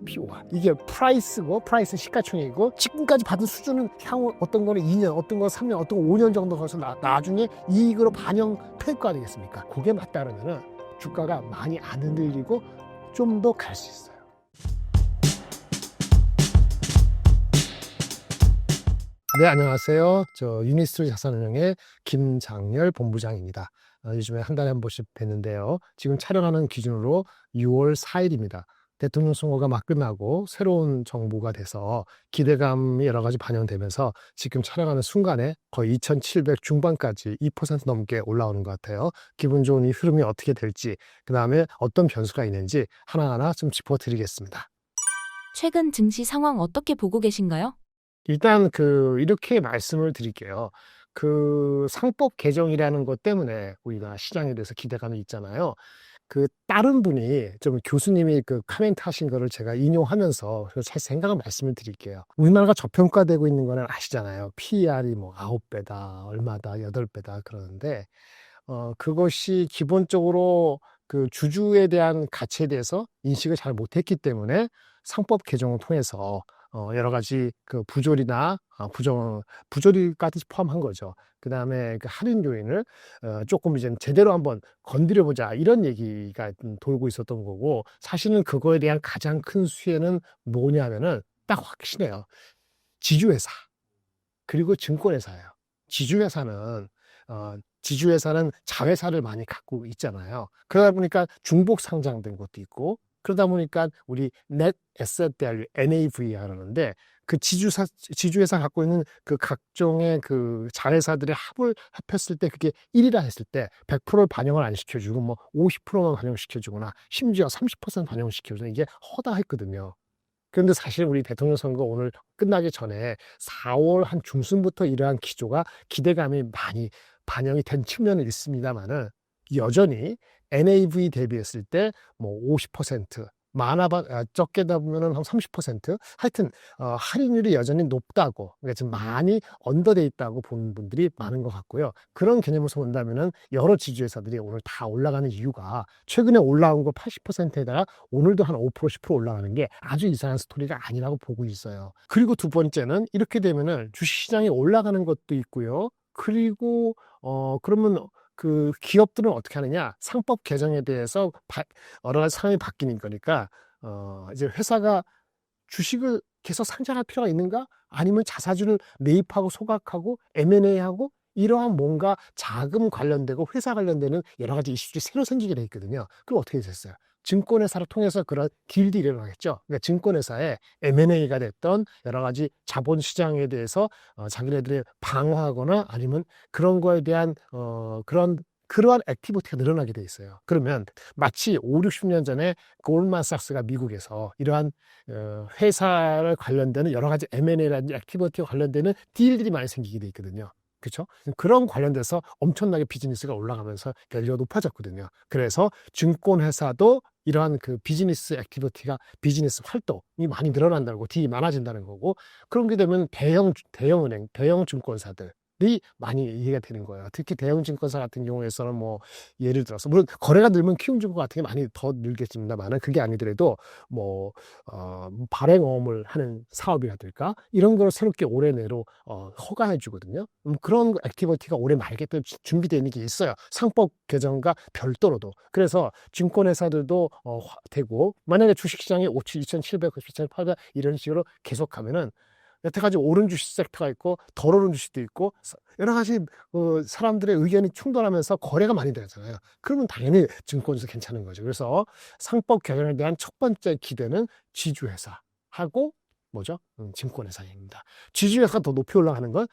PO가. 이게 프라이스고, 프라이스 시가총액이고, 지금까지 받은 수준은 향후 어떤 거는 2년, 어떤 거 3년, 어떤 거 5년 정도 가서 나중에 이익으로 반영될 거 아니겠습니까? 그게 맞다 그러면은 주가가 많이 안 흔들리고 좀 더 갈 수 있어요. 네, 안녕하세요. 저 유니스트리 자산운용의 김장렬 본부장입니다. 요즘에 한 달에 한 번씩 뵙는데요. 지금 촬영하는 기준으로 6월 4일입니다. 대통령 선거가 막 끝나고 새로운 정부가 돼서 기대감이 여러 가지 반영되면서 지금 촬영하는 순간에 거의 2,700 중반까지 2% 넘게 올라오는 것 같아요. 기분 좋은 이 흐름이 어떻게 될지, 그 다음에 어떤 변수가 있는지 하나하나 좀 짚어드리겠습니다. 최근 증시 상황 어떻게 보고 계신가요? 일단 이렇게 말씀을 드릴게요. 상법 개정이라는 것 때문에 우리가 시장에 대해서 기대감이 있잖아요. 다른 분이 좀 교수님이 코멘트 하신 거를 제가 인용하면서 제 생각을 말씀을 드릴게요. 우리나라가 저평가되고 있는 거는 아시잖아요. PER이 뭐 9배다, 얼마다, 8배다 그러는데, 그것이 기본적으로 주주에 대한 가치에 대해서 인식을 잘 못했기 때문에 상법 개정을 통해서 여러 가지 부조리나 부조리까지 포함한 거죠. 그 다음에 할인 요인을 조금 이제 제대로 한번 건드려 보자, 이런 얘기가 돌고 있었던 거고, 사실은 그거에 대한 가장 큰 수혜는 뭐냐면은 딱 확신해요. 지주회사 그리고 증권회사예요. 지주회사는 자회사를 많이 갖고 있잖아요. 그러다 보니까 중복 상장된 것도 있고, 그러다 보니까 우리 Net Asset Value, NAV가 하는데, 지주회사 갖고 있는 각종의 자회사들의 합했을 때 그게 1이라 했을 때 100%를 반영을 안 시켜주고 뭐 50%만 반영시켜주거나 심지어 30% 반영시켜주는, 이게 허다했거든요. 그런데 사실 우리 대통령 선거 오늘 끝나기 전에 4월 한 중순부터 이러한 기조가 기대감이 많이 반영이 된 측면은 있습니다만은, 여전히 NAV 대비했을 때 뭐 50%, 적게다 보면은 한 30%, 하여튼 할인율이 여전히 높다고, 그러니까 지금 많이 언더돼 있다고 보는 분들이 많은 것 같고요. 그런 개념에서 본다면은 여러 지주회사들이 오늘 다 올라가는 이유가, 최근에 올라온 거 80%에다가 오늘도 한 5%, 10% 올라가는 게 아주 이상한 스토리가 아니라고 보고 있어요. 그리고 두 번째는, 이렇게 되면은 주식시장이 올라가는 것도 있고요. 그리고 그러면 기업들은 어떻게 하느냐? 상법 개정에 대해서 여러 가지 상황이 바뀌는 거니까, 이제 회사가 주식을 계속 상장할 필요가 있는가? 아니면 자사주를 매입하고 소각하고 M&A하고 이러한 뭔가 자금 관련되고 회사 관련되는 여러 가지 이슈들이 새로 생기게 돼 있거든요. 그럼 어떻게 됐어요? 증권회사를 통해서 그런 딜이 일어나겠죠. 그러니까 증권회사에 M&A가 됐던 여러 가지 자본시장에 대해서 자기네들이 방어하거나 아니면 그런 거에 대한 그러한 액티비티가 늘어나게 돼 있어요. 그러면 마치 5, 60년 전에 골드만삭스가 미국에서 이러한 회사를 관련되는 여러 가지 M&A라든지 액티비티와 관련되는 딜들이 많이 생기게 돼 있거든요. 그렇죠? 그런 관련돼서 엄청나게 비즈니스가 올라가면서 밸류가 높아졌거든요. 그래서 증권회사도 이러한 비즈니스 액티비티가, 비즈니스 활동이 많이 늘어난다고, 딜이 많아진다는 거고, 그런 게 되면 대형은행, 대형 증권사들 많이 이해가 되는 거예요. 특히 대형 증권사 같은 경우에서는 뭐 예를 들어서, 물론 거래가 늘면 키움증권 같은 게 많이 더 늘겠습니다만은, 그게 아니더라도 뭐 발행어음을 하는 사업이라든가 이런 걸 새롭게 올해 내로 허가해 주거든요. 그런 액티비티가 올해 말게 또 준비되어 있는 게 있어요. 상법 개정과 별도로도. 그래서 증권회사들도 되고, 만약에 주식시장이 2,700, 2,800 이런 식으로 계속하면은, 여태까지 오른 주식 섹터가 있고 덜 오른 주식도 있고 여러 가지 사람들의 의견이 충돌하면서 거래가 많이 되잖아요. 그러면 당연히 증권에서 괜찮은 거죠. 그래서 상법 개정에 대한 첫 번째 기대는 지주회사하고 뭐죠? 증권회사입니다. 지주회사가 더 높이 올라가는 건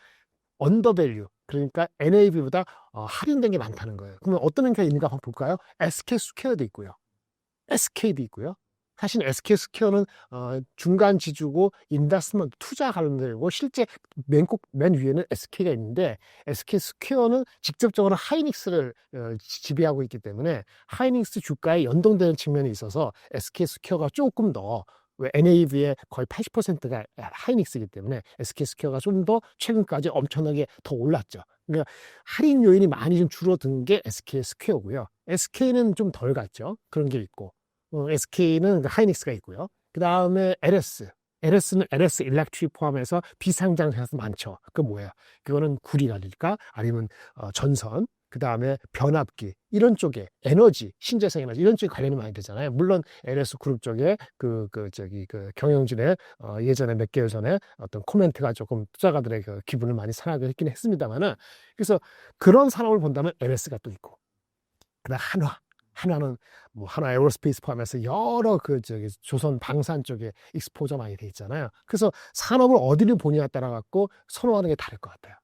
언더밸류, 그러니까 NAV보다 할인된 게 많다는 거예요. 그러면 어떤 행사가 있는가 한번 볼까요? SK스퀘어도 있고요. SK도 있고요. 사실 SK스퀘어는 중간 지주고 인베스트먼트 투자 관련되고, 실제 맨 위에는 SK가 있는데, SK스퀘어는 직접적으로 하이닉스를 지배하고 있기 때문에 하이닉스 주가에 연동되는 측면이 있어서 SK스퀘어가 조금 더, NAV의 거의 80%가 하이닉스이기 때문에 SK스퀘어가 좀 더 최근까지 엄청나게 더 올랐죠. 그러니까 할인 요인이 많이 좀 줄어든 게 SK스퀘어고요. SK는 좀 덜 갔죠. 그런 게 있고, SK는 하이닉스가 있고요. 그 다음에 LS. LS는 LS 일렉트릭 포함해서 비상장 회사 많죠. 그 뭐예요? 그거는 구리랄까? 아니면 전선, 그 다음에 변압기 이런 쪽에 에너지, 신재생 에너지 이런 쪽에 관련이 많이 되잖아요. 물론 LS 그룹 쪽에 그 경영진의 예전에 몇 개월 전에 어떤 코멘트가 조금 투자가들의 그 기분을 많이 상하게 했긴 했습니다만은 그래서 그런 산업을 본다면 LS가 또 있고, 그다음 한화는 뭐 한화 에어로스페이스 포함해서 여러 조선 방산 쪽에 익스포저 많이 돼 있잖아요. 그래서 산업을 어디를 보냐에 따라 갖고 선호하는 게 다를 것 같아요.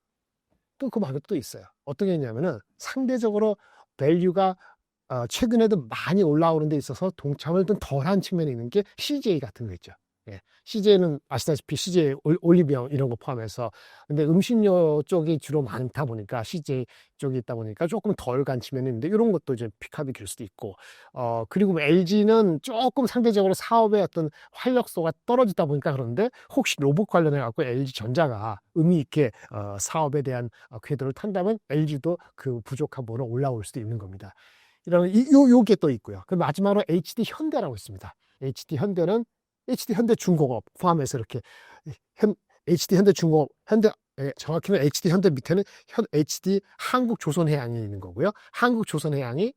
또 그 말고 또 있어요. 어떤 게 있냐면은 상대적으로 밸류가 최근에도 많이 올라오는 데 있어서 동참을 좀 덜한 측면이 있는 게 CJ 같은 거 있죠. 예. CJ는 아시다시피 CJ 올리브영 이런 거 포함해서, 근데 음식료 쪽이 주로 많다 보니까 CJ 쪽이 있다 보니까 조금 덜 간 측면이 있는데 이런 것도 이제 픽업이 될 수도 있고, 그리고 뭐 LG는 조금 상대적으로 사업의 어떤 활력소가 떨어지다 보니까 그런데 혹시 로봇 관련해 갖고 LG전자가 의미 있게 사업에 대한 궤도를 탄다면 LG도 그 부족한 부분은 올라올 수도 있는 겁니다. 이런 요게 또 있고요. 그 마지막으로 HD 현대라고 있습니다. HD 현대는 HD 현대중공업 포함해서 이렇게 HD 현대중공업, 정확히는 HD 현대 밑에는 HD 한국조선해양이 있는 거고요. 한국조선해양이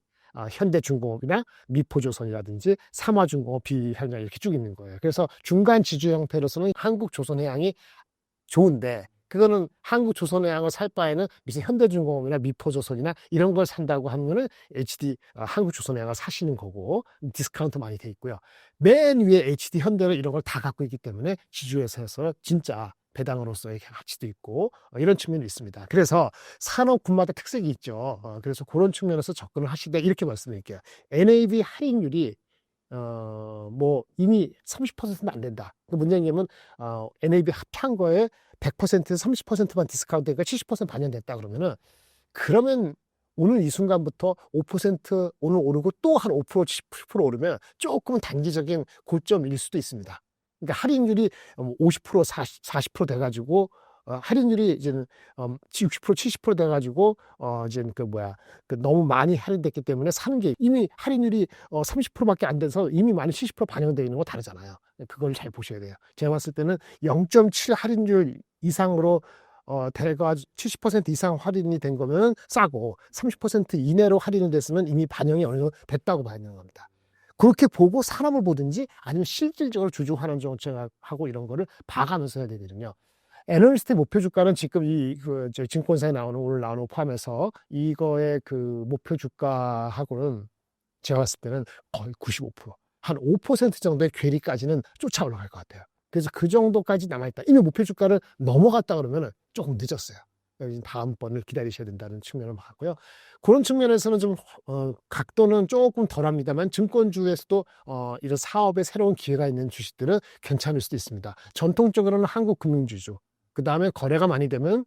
현대중공업이나 미포조선이라든지 삼화중공업, 비현장 이렇게 쭉 있는 거예요. 그래서 중간 지주 형태로서는 한국조선해양이 좋은데, 그거는 한국조선해양을 살 바에는 무슨 현대중공업이나 미포조선이나 이런 걸 산다고 하면은 HD 한국조선해양을 사시는 거고, 디스카운트 많이 돼 있고요. 맨 위에 HD 현대는 이런 걸 다 갖고 있기 때문에 지주회사에서 진짜 배당으로서의 가치도 있고 이런 측면이 있습니다. 그래서 산업군마다 특색이 있죠. 그래서 그런 측면에서 접근을 하시되 이렇게 말씀드릴게요. NAV 할인율이 뭐 이미 30%는 안 된다. 문제냐면 NAV 합한 거에 100%에서 30%만 디스카운트니까 70% 반영됐다 그러면은, 그러면 오늘 이 순간부터 5% 오늘 오르고 또 한 5%, 10% 오르면 조금은 단기적인 고점일 수도 있습니다. 그러니까 할인율이 50%, 40% 돼가지고 할인율이 이제는 60%, 70% 돼가지고 이제 너무 많이 할인됐기 때문에 사는 게 이미 할인율이 30%밖에 안 돼서 이미 많이 70% 반영되어 있는 거 다르잖아요. 그걸 잘 보셔야 돼요. 제가 봤을 때는 0.7 할인율 이상으로 대가 70% 이상 할인이 된 거면 싸고 30% 이내로 할인이 됐으면 이미 반영이 어느 정도 됐다고 봐야 되는 겁니다. 그렇게 보고 산업을 보든지 아니면 실질적으로 주주 환원 정책하고 이런 거를 봐가면서 해야 되거든요. 애널리스트의 목표 주가는 지금 증권사에 나오는 오늘 나오는 거 포함해서 이거의 그 목표 주가하고는 제가 봤을 때는 거의 95%, 한 5% 정도의 괴리까지는 쫓아 올라갈 것 같아요. 그래서 그 정도까지 남아있다. 이미 목표 주가를 넘어갔다 그러면 조금 늦었어요. 다음번을 기다리셔야 된다는 측면을 봤고요. 그런 측면에서는 좀 각도는 조금 덜합니다만 증권주에서도 이런 사업에 새로운 기회가 있는 주식들은 괜찮을 수도 있습니다. 전통적으로는 한국금융주죠. 그 다음에 거래가 많이 되면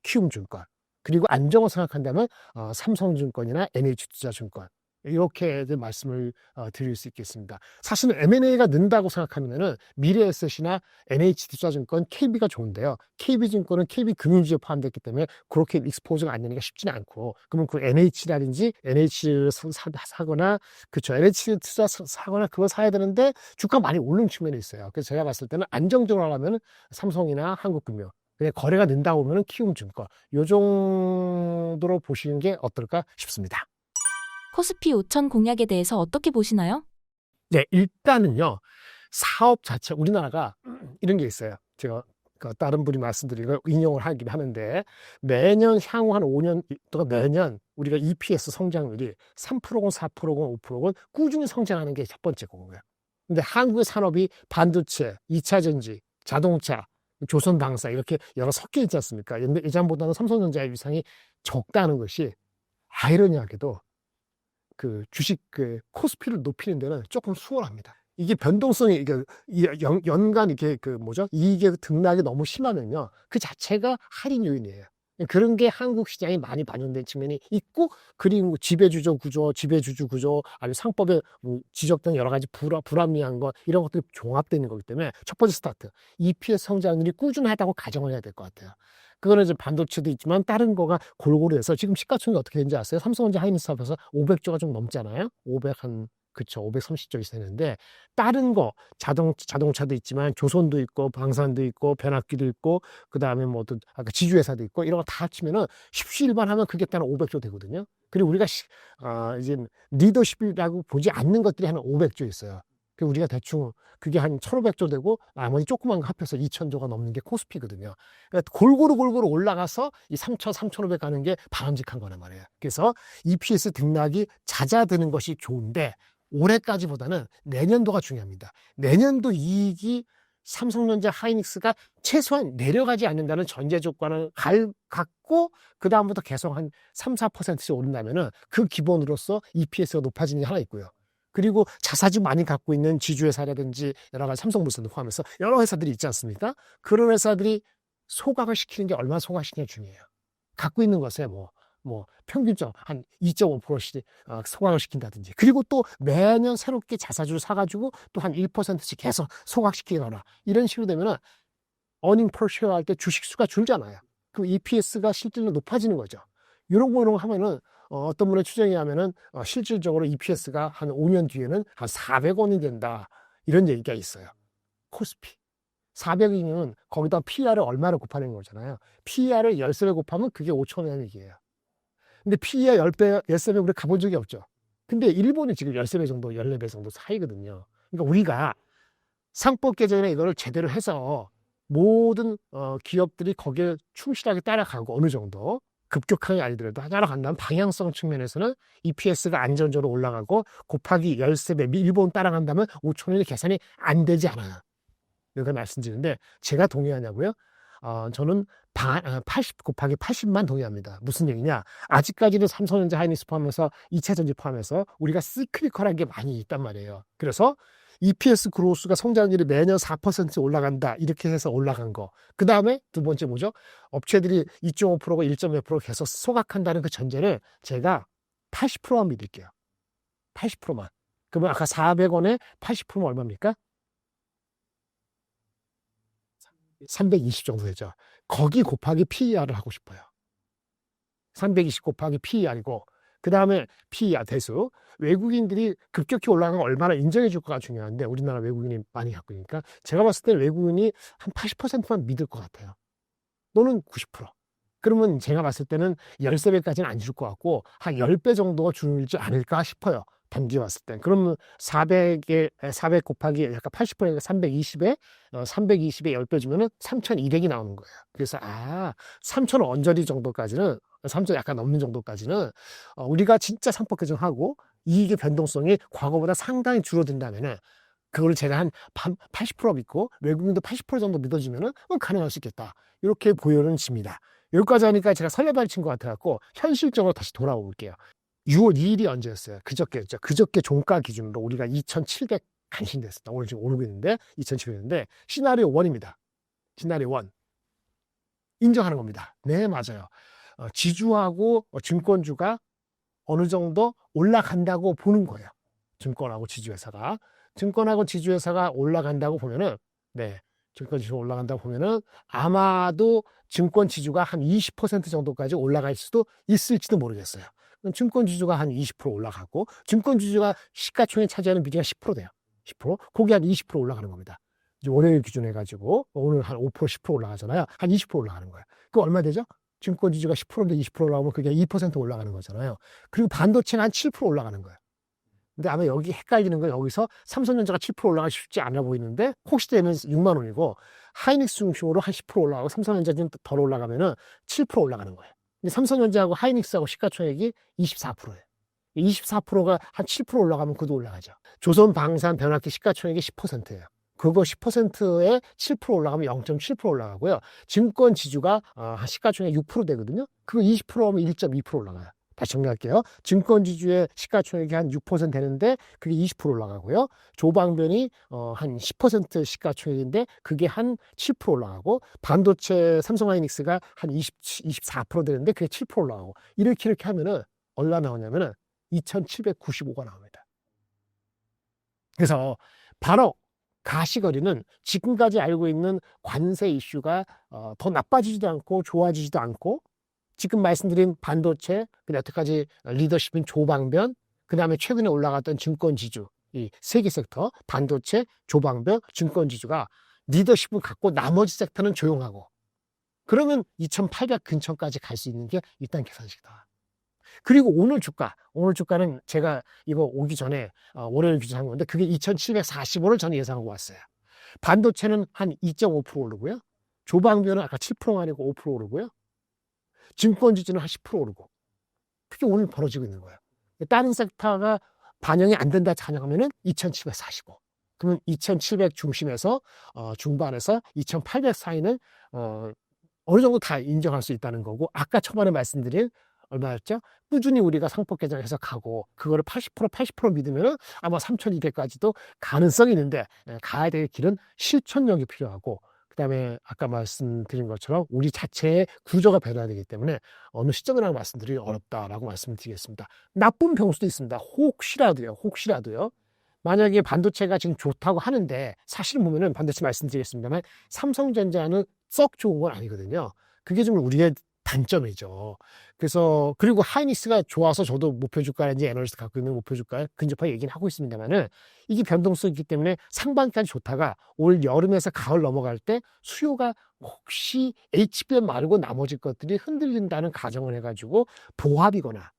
키움증권, 그리고 안정을 생각한다면 삼성증권이나 NH투자증권, 이렇게 말씀을 드릴 수 있겠습니다. 사실은 M&A가 는다고 생각하면은 미래에셋이나 NH투자증권, KB가 좋은데요. KB증권은 KB금융지에 포함됐기 때문에 그렇게 익스포즈가 안 되는 게 쉽지는 않고, 그러면 그 NH라든지 NH를 사거나, 그쵸, NH 투자 사거나 그거 사야 되는데 주가 많이 오르는 측면이 있어요. 그래서 제가 봤을 때는 안정적으로 하려면 삼성이나 한국금융, 그냥 거래가 는다고 하면 키움증권, 요 정도로 보시는 게 어떨까 싶습니다. 코스피 5천 공약에 대해서 어떻게 보시나요? 네, 일단은요, 사업 자체, 우리나라가 이런 게 있어요. 제가 다른 분이 말씀드린 걸 인용을 하긴 하는데, 매년 향후 한 5년 동안 매년 우리가 EPS 성장률이 3%건 4%건 5%건 꾸준히 성장하는 게 첫 번째 거고요. 근데 한국의 산업이 반도체, 2차 전지, 자동차, 조선방사 이렇게 여러 섞여 있지 않습니까? 예전보다는 삼성전자의 위상이 적다는 것이 아이러니하게도 그 주식 코스피를 높이는 데는 조금 수월합니다. 이게 변동성이 연간 이렇게 이익의 등락이 너무 심하면요, 그 자체가 할인 요인이에요. 그런 게 한국 시장에 많이 반영된 측면이 있고, 그리고 지배주주 구조, 아니면 상법에 지적된 여러 가지 불합리한 것, 이런 것들이 종합되는 거기 때문에 첫 번째 스타트, EPS 성장률이 꾸준하다고 가정을 해야 될 것 같아요. 그거는 이제 반도체도 있지만 다른 거가 골고루 해서 지금 시가총액이 어떻게 되는지 아세요? 삼성전자 하이닉스 합해서 500조가 좀 넘잖아요. 500 한 그쵸. 530조 이상 되는데, 다른 거, 자동차도 있지만, 조선도 있고, 방산도 있고, 변압기도 있고, 그 다음에 뭐 또, 아까 지주회사도 있고, 이런 거 다 합치면은 십시일반 하면 그게 딱 500조 되거든요. 그리고 우리가, 이제 리더십이라고 보지 않는 것들이 한 500조 있어요. 그 우리가 대충 그게 한 1500조 되고, 나머지 조그만 거 합해서 2000조가 넘는 게 코스피거든요. 그러니까 골고루 올라가서 이 3000, 3500 가는 게 바람직한 거란 말이에요. 그래서 EPS 등락이 잦아드는 것이 좋은데, 올해까지보다는 내년도가 중요합니다. 내년도 이익이 삼성전자, 하이닉스가 최소한 내려가지 않는다는 전제 조건을 갖고 그 다음부터 계속 한 3, 4%씩 오른다면은 그 기본으로서 EPS가 높아지는 게 하나 있고요. 그리고 자사주 많이 갖고 있는 지주회사라든지 여러 가지 삼성물산도 포함해서 여러 회사들이 있지 않습니까? 그런 회사들이 소각을 시키는 게 얼마나 소각시키냐 중요해요. 갖고 있는 것에 평균적 한 2.5%씩 소각을 시킨다든지, 그리고 또 매년 새롭게 자사주를 사가지고 또 한 1%씩 계속 소각시키거나 이런 식으로 되면은 어닝 퍼 쉐어 할 때 주식수가 줄잖아요. 그럼 EPS가 실질로 높아지는 거죠. 이런 거 하면은 어떤 분의 추정에 하면은 실질적으로 EPS가 한 5년 뒤에는 한 400원이 된다, 이런 얘기가 있어요. 코스피 400이면 거기다 PER을 얼마를 곱하는 거잖아요. PER을 13배 곱하면 그게 5,000원이라는 얘기예요. 근데 PER 10배, 13배 우리 가본 적이 없죠. 근데 일본이 지금 13배 정도, 14배 정도 사이거든요. 그러니까 우리가 상법 개정에 이거를 제대로 해서 모든 기업들이 거기에 충실하게 따라가고, 어느 정도 급격하게 아니더라도 따라간다는 방향성 측면에서는 EPS가 안정적으로 올라가고 곱하기 13배, 일본 따라간다면 5,000원이 계산이 안 되지 않아요. 이렇게 말씀드리는데, 제가 동의하냐고요? 저는 80 곱하기 80만 동의합니다. 무슨 얘기냐? 아직까지는 삼성전자, 하이닉스 포함해서 2차전지 포함해서 우리가 시크리컬한 게 많이 있단 말이에요. 그래서 EPS 그로스가 성장률이 매년 4% 올라간다, 이렇게 해서 올라간 거. 그 다음에 두 번째 뭐죠? 업체들이 2.5%가 1.몇% 계속 소각한다는 그 전제를 제가 80%만 믿을게요. 80%만. 그러면 아까 400원에 80%면 얼마입니까? 320 정도 되죠. 거기 곱하기 PER을 하고 싶어요. 320 곱하기 PER이고, 그 다음에 PER 대수. 외국인들이 급격히 올라가는 걸 얼마나 인정해 줄 거가 중요한데, 우리나라 외국인이 많이 갖고 있으니까 제가 봤을 때 외국인이 한 80%만 믿을 것 같아요. 또는 90%. 그러면 제가 봤을 때는 13배까지는 안 줄 것 같고 한 10배 정도가 줄지 않을까 싶어요. 단기 봤을 땐. 그러면 400 곱하기 약간 80%니까 320에 320에 10배 주면은 3,200이 나오는 거예요. 그래서 3,000원 언저리 정도까지는, 3,000 약간 넘는 정도까지는 우리가 진짜 상법 개정하고 이익의 변동성이 과거보다 상당히 줄어든다면은, 그걸 제가 한 80% 믿고 외국인도 80% 정도 믿어주면은 가능할 수 있겠다, 이렇게 보여는 집니다. 여기까지 하니까 제가 설레발 친 것 같아갖고 현실적으로 다시 돌아올게요. 6월 2일이 언제였어요? 그저께였죠. 그저께 종가 기준으로 우리가 2,700 간신됐습니다. 오늘 지금 오르고 있는데 2,700인데 시나리오 1입니다. 시나리오 1. 인정하는 겁니다. 네, 맞아요. 지주하고 증권주가 어느 정도 올라간다고 보는 거예요. 증권하고 지주회사가. 증권하고 지주회사가 올라간다고 보면은, 네, 증권지수가 올라간다고 보면은 아마도 증권 지주가 한 20% 정도까지 올라갈 수도 있을지도 모르겠어요. 증권 지주가 한 20% 올라가고, 증권 지주가 시가총액 차지하는 비중이 10% 돼요. 10%? 거기 한 20% 올라가는 겁니다. 이제 월요일 기준 해가지고 오늘 한 5%, 10% 올라가잖아요. 한 20% 올라가는 거예요. 그거 얼마 되죠? 증권 지주가 10%인데 20% 올라가면 그게 2% 올라가는 거잖아요. 그리고 반도체는 한 7% 올라가는 거예요. 근데 아마 여기 헷갈리는 건, 여기서 삼성전자가 7% 올라가기 쉽지 않아 보이는데 혹시 되면 6만 원이고, 하이닉스 중심으로 한 10% 올라가고 삼성전자는 덜 올라가면은 7% 올라가는 거예요. 근데 삼성전자하고 하이닉스하고 시가총액이 24%예요. 24%가 한 7% 올라가면 그도 올라가죠. 조선 방산 변압기 시가총액이 10%예요. 그거 10%에 7% 올라가면 0.7% 올라가고요. 증권 지주가 시가총액 6% 되거든요. 그거 20%하면 1.2% 올라가요. 다시 정리할게요. 증권 지주의 시가총액이 한 6% 되는데 그게 20% 올라가고요. 조방변이 한 10% 시가총액인데 그게 한 7% 올라가고, 반도체 삼성하이닉스가 한 24% 되는데 그게 7% 올라가고, 이렇게 하면은 얼마 나오냐면은 2,795가 나옵니다. 그래서 바로 가시거리는 지금까지 알고 있는 관세 이슈가 더 나빠지지도 않고 좋아지지도 않고, 지금 말씀드린 반도체, 여태까지 리더십인 조방변, 그 다음에 최근에 올라갔던 증권 지주, 이 세계 섹터, 반도체, 조방별, 증권 지주가 리더십을 갖고 나머지 섹터는 조용하고, 그러면 2800 근처까지 갈 수 있는 게 일단 계산식이다. 그리고 오늘 주가는 제가 이거 오기 전에 월요일 기준한 건데 그게 2745를 저는 예상하고 왔어요. 반도체는 한 2.5% 오르고요. 조방별은 아까 7%가 아니고 5% 오르고요. 증권 지주는 한 10% 오르고. 그게 오늘 벌어지고 있는 거예요. 다른 섹터가 반영이 안 된다 자녀하면은 2745. 그러면 2700 중심에서 중반에서 2800 사이는 어느 정도 다 인정할 수 있다는 거고, 아까 초반에 말씀드린 얼마였죠? 꾸준히 우리가 상법 개정해서 가고 그거를 80% 믿으면 아마 3200까지도 가능성이 있는데, 가야 될 길은 실천력이 필요하고, 그 다음에 아까 말씀드린 것처럼 우리 자체의 구조가 변화해야 되기 때문에 어느 시점이라고 말씀드리기 어렵다라고 말씀드리겠습니다. 나쁜 병수도 있습니다. 혹시라도요. 만약에 반도체가 지금 좋다고 하는데, 사실 보면은 반도체 말씀드리겠습니다만 삼성전자는 썩 좋은 건 아니거든요. 그게 좀 우리의 단점이죠. 그래서 그리고 하이닉스가 좋아서 저도 목표주가인지 애널리스트 갖고 있는 목표주가 근접하게 얘기는 하고 있습니다만은, 이게 변동성이 있기 때문에 상반기까지 좋다가 올 여름에서 가을 넘어갈 때 수요가 혹시 HBM 말고 나머지 것들이 흔들린다는 가정을 해가지고 보합이거나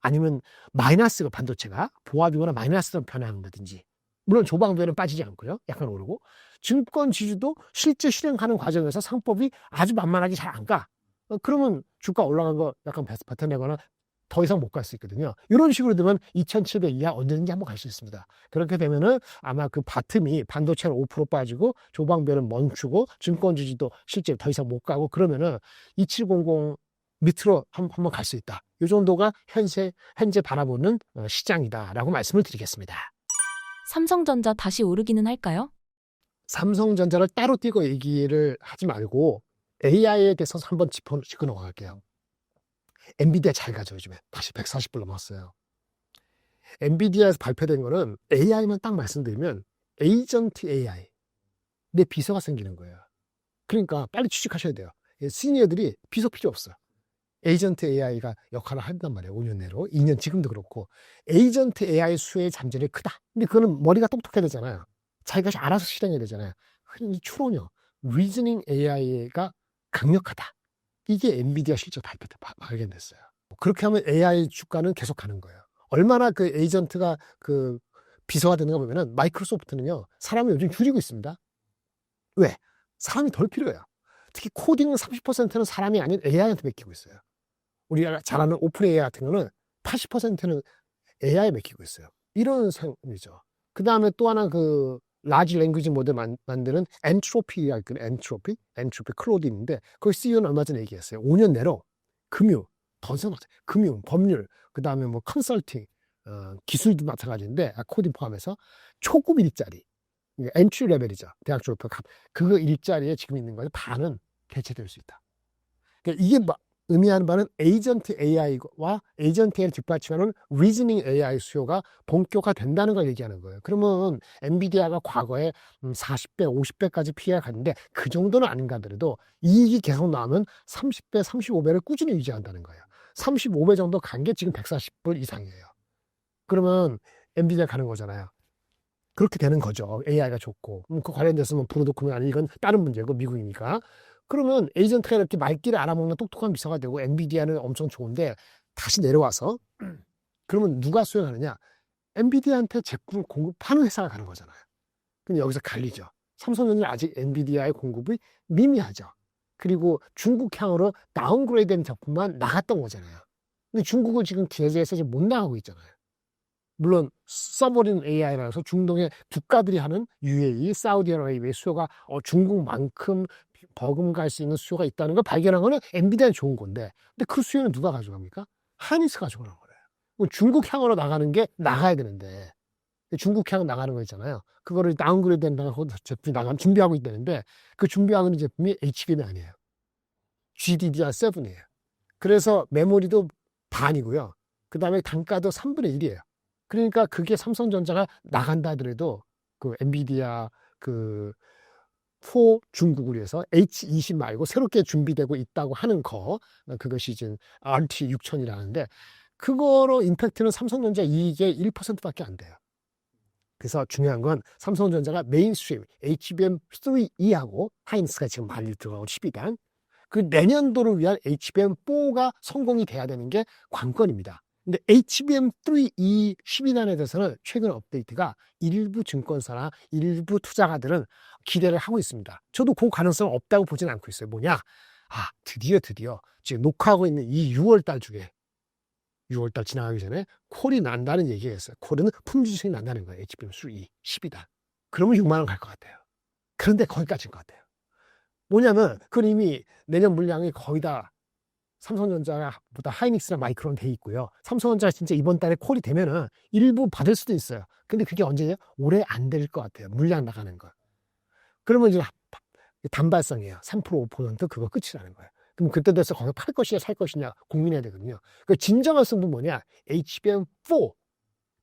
아니면 마이너스가, 반도체가 보합이거나 마이너스로 변화한다든지, 물론 조방별은 빠지지 않고요. 약간 오르고, 증권 지주도 실제 실행하는 과정에서 상법이 아주 만만하게 잘 안 가. 그러면 주가 올라간 거 약간 뱉어내거나 더 이상 못 갈 수 있거든요. 이런 식으로 되면 2700 이하 언제든지 한번 갈 수 있습니다. 그렇게 되면은 아마 그 바텀이 반도체는 5% 빠지고 조방별은 멈추고 증권 지주도 실제 더 이상 못 가고, 그러면은 2700 밑으로 한번 갈 수 있다. 이 정도가 현재 바라보는 시장이다라고 말씀을 드리겠습니다. 삼성전자 다시 오르기는 할까요? 삼성전자를 따로 띄고 얘기를 하지 말고 AI에 대해서 한번 짚고 넘어갈게요. 엔비디아 잘 가죠. 요즘에 다시 140불 넘었어요. 엔비디아에서 발표된 거는 AI만 딱 말씀드리면 에이전트 AI, 내 비서가 생기는 거예요. 그러니까 빨리 취직하셔야 돼요. 시니어들이 비서 필요 없어요. 에이전트 AI가 역할을 한단 말이에요. 5년 내로. 2년 지금도 그렇고. 에이전트 AI 수요의 잠재력이 크다. 근데 그거는 머리가 똑똑해야 되잖아요. 자기가 알아서 실행해야 되잖아요. 이 추론요. 리즈닝 AI가 강력하다. 이게 엔비디아 실적 발표 때 발견됐어요. 그렇게 하면 AI 주가는 계속 가는 거예요. 얼마나 그 에이전트가 그 비서가 되는가 보면은 마이크로소프트는요, 사람을 요즘 줄이고 있습니다. 왜? 사람이 덜 필요해요. 특히 코딩은 30%는 사람이 아닌 AI한테 맡기고 있어요. 우리가 잘 아는 오픈 AI 같은 거는 80%는 AI에 맡기고 있어요. 이런 상황이죠. 그 다음에 또 하나 그 라지 랭귀지 모델 만드는 엔트로피가 있거든요. 엔트로피 클로딘인데, 거기 CEO는 얼마 전에 얘기했어요. 5년 내로 금융, 금융, 법률, 그 다음에 뭐 컨설팅, 기술도 마찬가지인데, 코딩 포함해서 초급 일자리, 엔트리 레벨이죠. 대학 졸업 그거 일자리에 지금 있는 거는 반은 대체될 수 있다. 그러니까 이게 의미하는 바는 에이전트 AI와 에이전트 AI를 뒷받침하는 리즈닝 AI 수요가 본격화된다는 걸 얘기하는 거예요. 그러면 엔비디아가 과거에 40배, 50배까지 피해가 갔는데 그 정도는 아닌가 하더라도 이익이 계속 나오면 30배, 35배를 꾸준히 유지한다는 거예요. 35배 정도 간 게 지금 140불 이상이에요. 그러면 엔비디아 가는 거잖아요. 그렇게 되는 거죠. AI가 좋고. 그 관련돼서 뭐 프로덕트면 아니, 이건 다른 문제고, 미국이니까. 그러면 에이전트가 이렇게 말귀를 알아먹는 똑똑한 비서가 되고, 엔비디아는 엄청 좋은데 다시 내려와서, 그러면 누가 수행하느냐? 엔비디아한테 제품을 공급하는 회사가 가는 거잖아요. 근데 여기서 갈리죠. 삼성전자는 아직 엔비디아의 공급이 미미하죠. 그리고 중국향으로 다운그레이드된 제품만 나갔던 거잖아요. 근데 중국은 지금 제재에서 지금 못 나가고 있잖아요. 물론 서버린 AI라서 중동의 국가들이 하는 UAE, 사우디아라비아의 수요가 중국만큼 버금갈 수 있는 수요가 있다는 걸 발견한 거는 엔비디아는 좋은 건데, 근데 그 수요는 누가 가져갑니까? 하이닉스 가져가는 거예요. 중국향으로 나가는 게 나가야 되는데, 중국향 나가는 거 있잖아요. 그거를 다운그레이드 된다고 제품이 준비하고 있다는데, 그 준비하고 있는 제품이 HBM이 아니에요. GDDR7이에요. 그래서 메모리도 반이고요. 그 다음에 단가도 3분의 1이에요. 그러니까 그게 삼성전자가 나간다 하더라도 그 엔비디아 그 4 중국을 위해서 H20 말고 새롭게 준비되고 있다고 하는 거, 그것이 지금 RT6000이라는데, 그거로 임팩트는 삼성전자 이익의 1%밖에 안 돼요. 그래서 중요한 건 삼성전자가 메인스트림 HBM3E하고 하이닉스가 지금 많이 들어가고 10위단 그 내년도를 위한 HBM4가 성공이 돼야 되는 게 관건입니다. 근데 HBM3E 10위단에 대해서는 최근 업데이트가 일부 증권사나 일부 투자가들은 기대를 하고 있습니다. 저도 그 가능성은 없다고 보진 않고 있어요. 뭐냐? 드디어 지금 녹화하고 있는 이 6월달 중에 6월달 지나가기 전에 콜이 난다는 얘기가 있어요. 콜은 품질수익이 난다는 거예요. HBM3E 10이다. 그러면 6만 원 갈 것 같아요. 그런데 거기까지인 것 같아요. 뭐냐면 그건 이미 내년 물량이 거의 다 삼성전자보다 하이닉스나 마이크론 돼 있고요. 삼성전자가 진짜 이번 달에 콜이 되면은 일부 받을 수도 있어요. 근데 그게 언제냐? 올해 안 될 것 같아요. 물량 나가는 거. 그러면 이제 단발성이에요. 3% 5% 그거 끝이라는 거예요. 그럼 그때 돼서 거기서 팔 것이냐 살 것이냐 고민해야 되거든요. 그 진정한 승부는 뭐냐? HBM4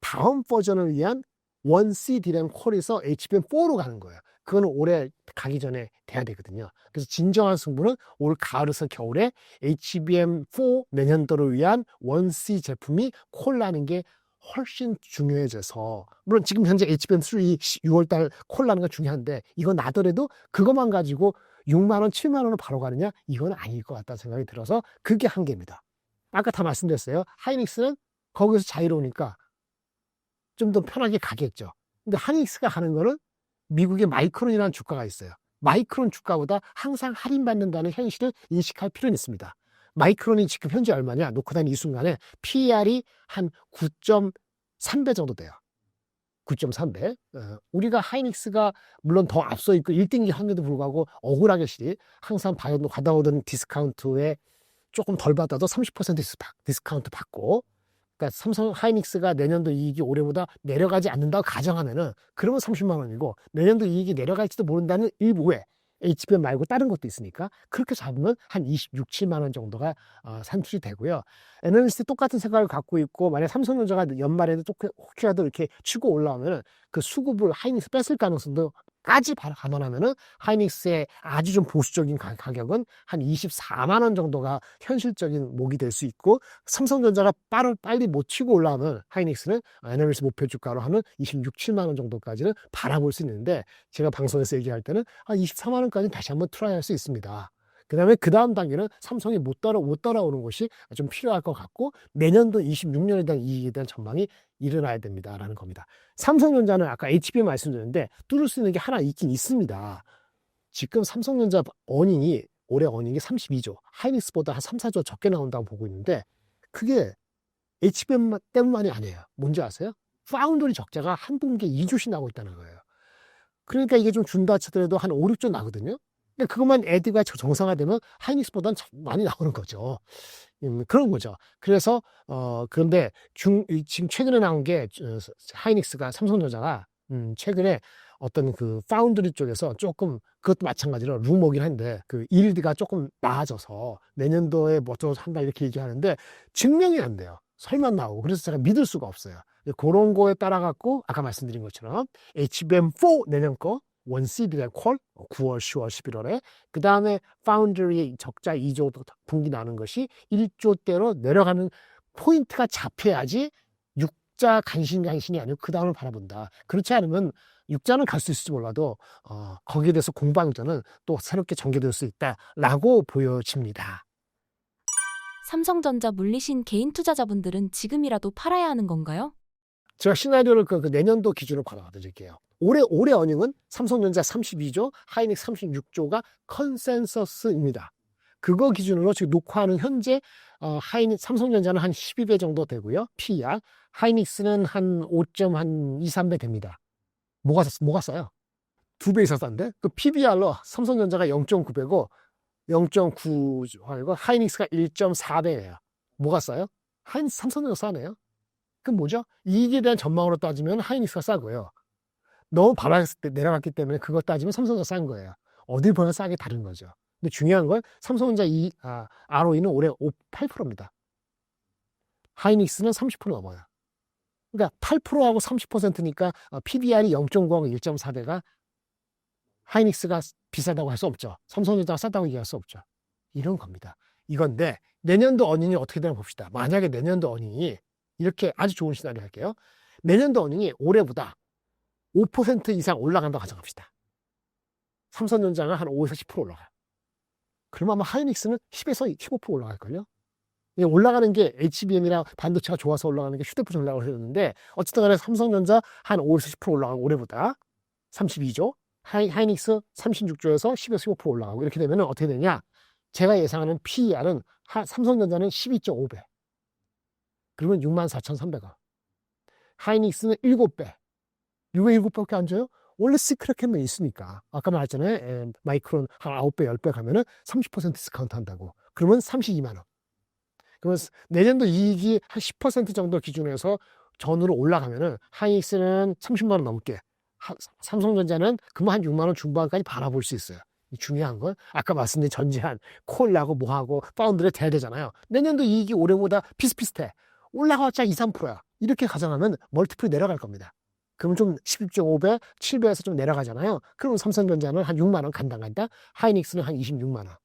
다음 버전을 위한 1C DRAM 콜에서 HBM4로 가는 거예요. 그거는 올해 가기 전에 돼야 되거든요. 그래서 진정한 승부는 올 가을에서 겨울에 HBM4 내년도를 위한 1C 제품이 콜 나는 게 훨씬 중요해져서 물론 지금 현재 HBM3 6월달 콜 나는 건 중요한데 이거 나더라도 그것만 가지고 6만 원, 7만 원을 바로 가느냐? 이건 아닐 것 같다는 생각이 들어서 그게 한계입니다. 아까 다 말씀드렸어요. 하이닉스는 거기서 자유로우니까 좀 더 편하게 가겠죠. 근데 하이닉스가 하는 거는 미국의 마이크론이라는 주가가 있어요. 마이크론 주가보다 항상 할인받는다는 현실을 인식할 필요는 있습니다. 마이크론이 지금 현재 얼마냐? 놓고 다니는 이 순간에 PER이 한 9.3배 정도 돼요. 9.3배. 우리가 하이닉스가 물론 더 앞서 있고 1등이 한데도 불구하고 억울하게 항상 받아오던 디스카운트에 조금 덜 받아도 30% 디스카운트 받고 그러니까 삼성 하이닉스가 내년도 이익이 올해보다 내려가지 않는다고 가정하면은 그러면 30만 원이고 내년도 이익이 내려갈지도 모른다는 일부에 HBM 말고 다른 것도 있으니까 그렇게 잡으면 한 26, 7만 원 정도가 산출이 되고요. 애널리스트 똑같은 생각을 갖고 있고 만약 삼성전자가 연말에도 혹시라도 이렇게 치고 올라오면 그 수급을 하이닉스 뺐을 가능성도 까지 감안하면은 하이닉스의 아주 좀 보수적인 가격은 한 24만 원 정도가 현실적인 목이 될 수 있고 삼성전자가 빨리 못 치고 올라오면 하이닉스는 애널리스트 목표 주가로 하는 26, 7만 원 정도까지는 바라볼 수 있는데 제가 방송에서 얘기할 때는 24만 원까지는 다시 한번 트라이할 수 있습니다. 그다음에 그 다음 단계는 삼성이 못 따라오는 것이 좀 필요할 것 같고 내년도 26년에 대한 이익에 대한 전망이 일어나야 됩니다라는 겁니다. 삼성전자는 아까 HBM 말씀드렸는데 뚫을 수 있는 게 하나 있긴 있습니다. 지금 삼성전자 올해 어닝이 32조, 하이닉스보다 한 3, 4조 적게 나온다고 보고 있는데 그게 HBM 때문만이 아니에요. 뭔지 아세요? 파운드리 적자가 한 분기에 2조씩 나오고 있다는 거예요. 그러니까 이게 좀 준다 치더라도 한 5, 6조 나거든요. 그러니까 그것만 애드가 정상화되면 하이닉스보다는 많이 나오는 거죠. 그런 거죠. 그래서 그런데 지금 최근에 나온 게 하이닉스가 삼성전자가 최근에 어떤 그 파운드리 쪽에서 조금 그것도 마찬가지로 루머긴 한데 그 일드가 조금 나아져서 내년도에 뭐 어쩌고 한다 이렇게 얘기하는데 증명이 안 돼요. 설만 나오고 그래서 제가 믿을 수가 없어요. 그런 거에 따라 갖고 아까 말씀드린 것처럼 HBM4 내년 거 1CD의 콜 9월, 10월, 11월에 그 다음에 파운드리 적자 2조 분기 나는 것이 1조대로 내려가는 포인트가 잡혀야지 육자 간신간신이 아니고 그 다음을 바라본다. 그렇지 않으면 육자는 갈 수 있을지 몰라도 거기에 대해서 공방전은 또 새롭게 전개될 수 있다라고 보여집니다. 삼성전자 물리신 개인 투자자분들은 지금이라도 팔아야 하는 건가요? 제가 시나리오를 그 내년도 기준으로 받아드릴게요. 올해 어닝은 삼성전자 32조, 하이닉스 36조가 컨센서스입니다. 그거 기준으로 지금 녹화하는 현재 삼성전자는 한 12배 정도 되고요. PER. 하이닉스는 한 5.2, 3배 됩니다. 뭐가 싸요? 2배 이상 싼데? 그 PBR로 삼성전자가 0.9배고 0.9하고 하이닉스가 1.4배예요. 뭐가 싸요? 삼성전자가 싸네요. 그럼 뭐죠? 이익에 대한 전망으로 따지면 하이닉스가 싸고요. 너무 바닥에서 내려갔기 때문에 그거 따지면 삼성전자 싼 거예요. 어딜 보나 싸게 다른 거죠. 근데 중요한 건 삼성전자 ROE는 올해 8%입니다. 하이닉스는 30% 넘어요. 그러니까 8%하고 30%니까 PBR이 0.9하고 1.4배가 하이닉스가 비싸다고 할 수 없죠. 삼성전자가 싸다고 얘기할 수 없죠. 이런 겁니다. 이건데 내년도 어닝이 어떻게 되나 봅시다. 만약에 내년도 어닝이 이렇게 아주 좋은 시나리오 할게요. 내년도 어닝이 올해보다 5% 이상 올라간다고 가정합시다. 삼성전자는 한 5에서 10% 올라가요. 그러면 아마 하이닉스는 10에서 15% 올라갈걸요? 올라가는 게 HBM이랑 반도체가 좋아서 올라가는 게 휴대폰 올라가고 그랬는데 어쨌든 간에 삼성전자 한 5에서 10% 올라가고 올해보다 32조, 하이닉스 36조에서 10에서 15% 올라가고 이렇게 되면 어떻게 되냐? 제가 예상하는 PER은 삼성전자는 12.5배. 그러면 64,300원. 하이닉스는 7배. 왜 7배밖에 안 줘요? 원래 시크릿캠은 있으니까. 아까 말했잖아요. 마이크론 한 9배, 10배 가면은 30% 디스카운트 한다고. 그러면 32만원. 그러면 내년도 이익이 한 10% 정도 기준에서 전으로 올라가면은 하이닉스는 30만원 넘게, 삼성전자는 그만 한 6만원 중반까지 바라볼 수 있어요. 중요한 건 아까 말씀드린 전지한 콜하고 뭐하고 파운드를 돼야 되잖아요. 내년도 이익이 올해보다 비슷비슷해. 올라가봤자 2, 3%야. 이렇게 가정하면 멀티플이 내려갈 겁니다. 그럼 좀 12.5배, 7배에서 좀 내려가잖아요. 그러면 삼성전자는 한 6만원 간다. 하이닉스는 한 26만원.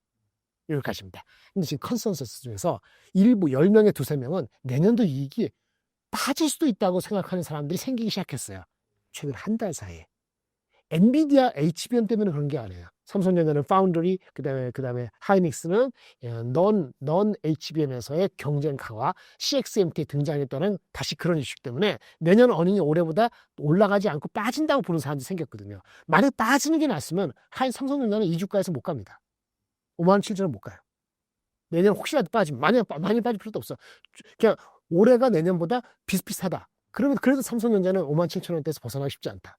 이렇게 하십니다. 근데 지금 컨센서스 중에서 일부 10명에 두세 명은 내년도 이익이 빠질 수도 있다고 생각하는 사람들이 생기기 시작했어요. 최근 한 달 사이에. 엔비디아 HBM 때문에 그런 게 아니에요. 삼성전자는 파운드리, 그다음에 하이닉스는 넌 HBM에서의 경쟁 강화, CXMT 등장에 따른 다시 그런 이슈 때문에 내년 어닝이 올해보다 올라가지 않고 빠진다고 보는 사람들이 생겼거든요. 만약 빠지는 게 낫으면 삼성전자는 2주가에서 못 갑니다. 57,000원 못 가요. 내년 혹시라도 빠지면 많이 빠질 필요도 없어. 그냥 올해가 내년보다 비슷비슷하다. 그러면 그래도 삼성전자는 57,000원대에서 벗어나기 쉽지 않다.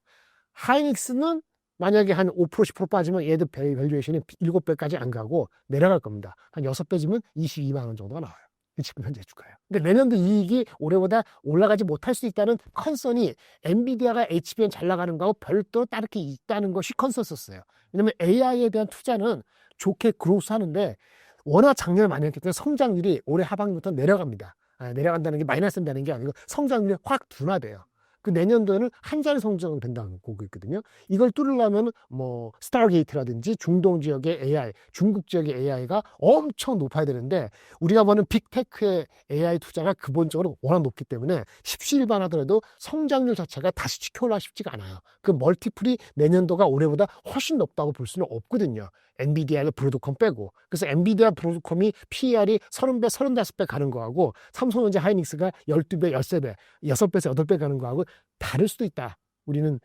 하이닉스는 만약에 한 5%, 10% 빠지면 얘도 밸류에이션이 7배까지 안 가고 내려갈 겁니다. 한 6배지면 22만 원 정도가 나와요. 지금 현재 주가예요. 근데 내년도 이익이 올해보다 올라가지 못할 수 있다는 컨선이 엔비디아가 HBM 잘 나가는 거하고 별도로 다르게 있다는 것이 컨센서스예요. 왜냐면 AI에 대한 투자는 좋게 그로스 하는데 워낙 작년에 많이 했기 때문에 성장률이 올해 하반기부터 내려갑니다. 내려간다는 게 마이너스 된다는 게 아니고 성장률이 확 둔화돼요. 그 내년도에는 한 자리 성장은 된다고 보고 있거든요. 이걸 뚫으려면 뭐 스타게이트라든지 중동 지역의 AI, 중국 지역의 AI가 엄청 높아야 되는데 우리가 보는 빅테크의 AI 투자가 기본적으로 워낙 높기 때문에 십시일반 하더라도 성장률 자체가 다시 지켜올라 싶지가 않아요. 그 멀티플이 내년도가 올해보다 훨씬 높다고 볼 수는 없거든요. 엔비디아를 브로드컴 빼고. 그래서 엔비디아 브로드컴이 PER이 30배, 35배 가는 거하고 삼성전자 하이닉스가 12배, 13배, 6배에서 8배 가는 거하고 다를 수도 있다. 우리는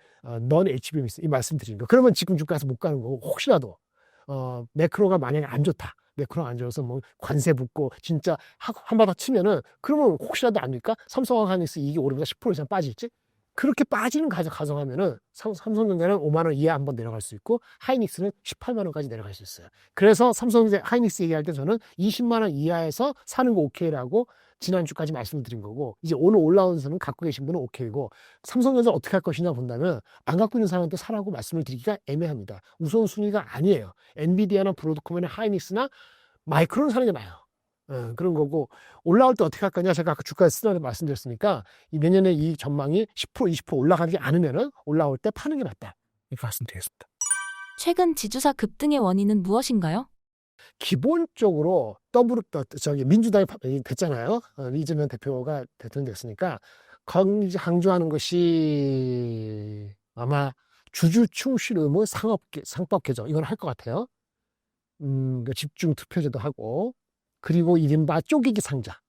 넌 HBM 이 말씀드리는 거. 그러면 지금 주가에서 못 가는 거고 혹시라도 매크로가 만약에 안 좋다. 매크로가 안 좋아서 뭐 관세 붙고 진짜 한 번 더 치면은 그러면 혹시라도 안 될까? 삼성과 하이닉스 이익이 올해보다 10% 이상 빠질지? 그렇게 빠지는 가정하면은 삼성전자는 5만 원 이하 한번 내려갈 수 있고 하이닉스는 18만 원까지 내려갈 수 있어요. 그래서 삼성전자 하이닉스 얘기할 때 저는 20만 원 이하에서 사는 거 오케이라고 지난주까지 말씀드린 거고 이제 오늘 올라온 선은 갖고 계신 분은 오케이고 삼성전자 어떻게 할 것이냐 본다면 안 갖고 있는 사람한테 사라고 말씀을 드리기가 애매합니다. 우선순위가 아니에요. 엔비디아나 브로드컴이나 하이닉스나 마이크로는 사는 게 나아요. 그런 거고 올라올 때 어떻게 할 거냐 제가 아까 주가에 쓰라고 말씀드렸으니까 이 내년에 이 전망이 10% 20% 올라가지 않으면은 올라올 때 파는 게 낫다 이렇게 말씀드리겠습니다. 최근 지주사 급등의 원인은 무엇인가요? 기본적으로 민주당이 됐잖아요. 이재명 대표가 대통령 됐으니까 강조하는 것이 아마 주주 충실 의무 상법 개정 이건 할 것 같아요. 집중 투표제도 하고 그리고 이른바 쪼개기 상자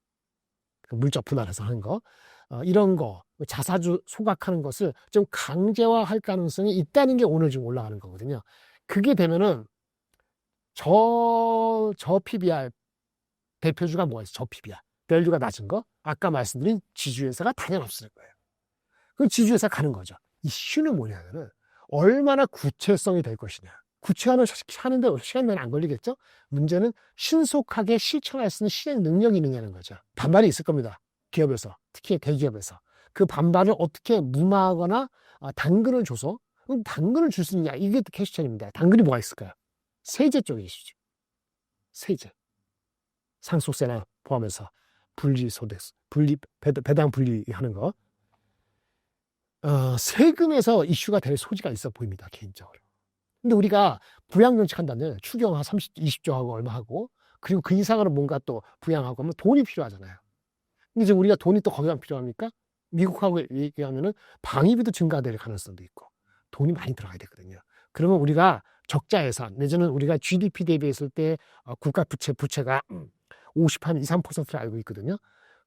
물적 분할해서 하는 거 이런 거 자사주 소각하는 것을 좀 강제화할 가능성이 있다는 게 오늘 지금 올라가는 거거든요. 그게 되면은 저 PBR 대표주가 뭐가 있어? 저 PBR 밸류가 낮은 거 아까 말씀드린 지주회사가 당연히 없을 거예요. 그럼 지주회사 가는 거죠. 이슈는 뭐냐면은 얼마나 구체성이 될 것이냐. 구체화하는데 시간은 안 걸리겠죠? 문제는 신속하게 실천할 수 있는 실행 능력이 있느냐는 거죠. 반발이 있을 겁니다. 기업에서, 특히 대기업에서. 그 반발을 어떻게 무마하거나 당근을 줘서 당근을 줄 수 있느냐. 이게 퀘스천입니다. 당근이 뭐가 있을까요? 세제 쪽의 이슈죠. 세제. 상속세나 포함해서 분리소득세, 배당 분리하는 거. 세금에서 이슈가 될 소지가 있어 보입니다. 개인적으로. 근데 우리가 부양정책 한다는 추경 한 20조 하고 얼마 하고 그리고 그 이상으로 뭔가 또 부양하고 하면 돈이 필요하잖아요. 근데 이제 우리가 돈이 또 거기만 필요합니까? 미국하고 얘기하면은 방위비도 증가될 가능성도 있고 돈이 많이 들어가야 되거든요. 그러면 우리가 적자 예산, 내지는 우리가 GDP 대비했을 때 국가 부채가 50한 2, 3%를 알고 있거든요.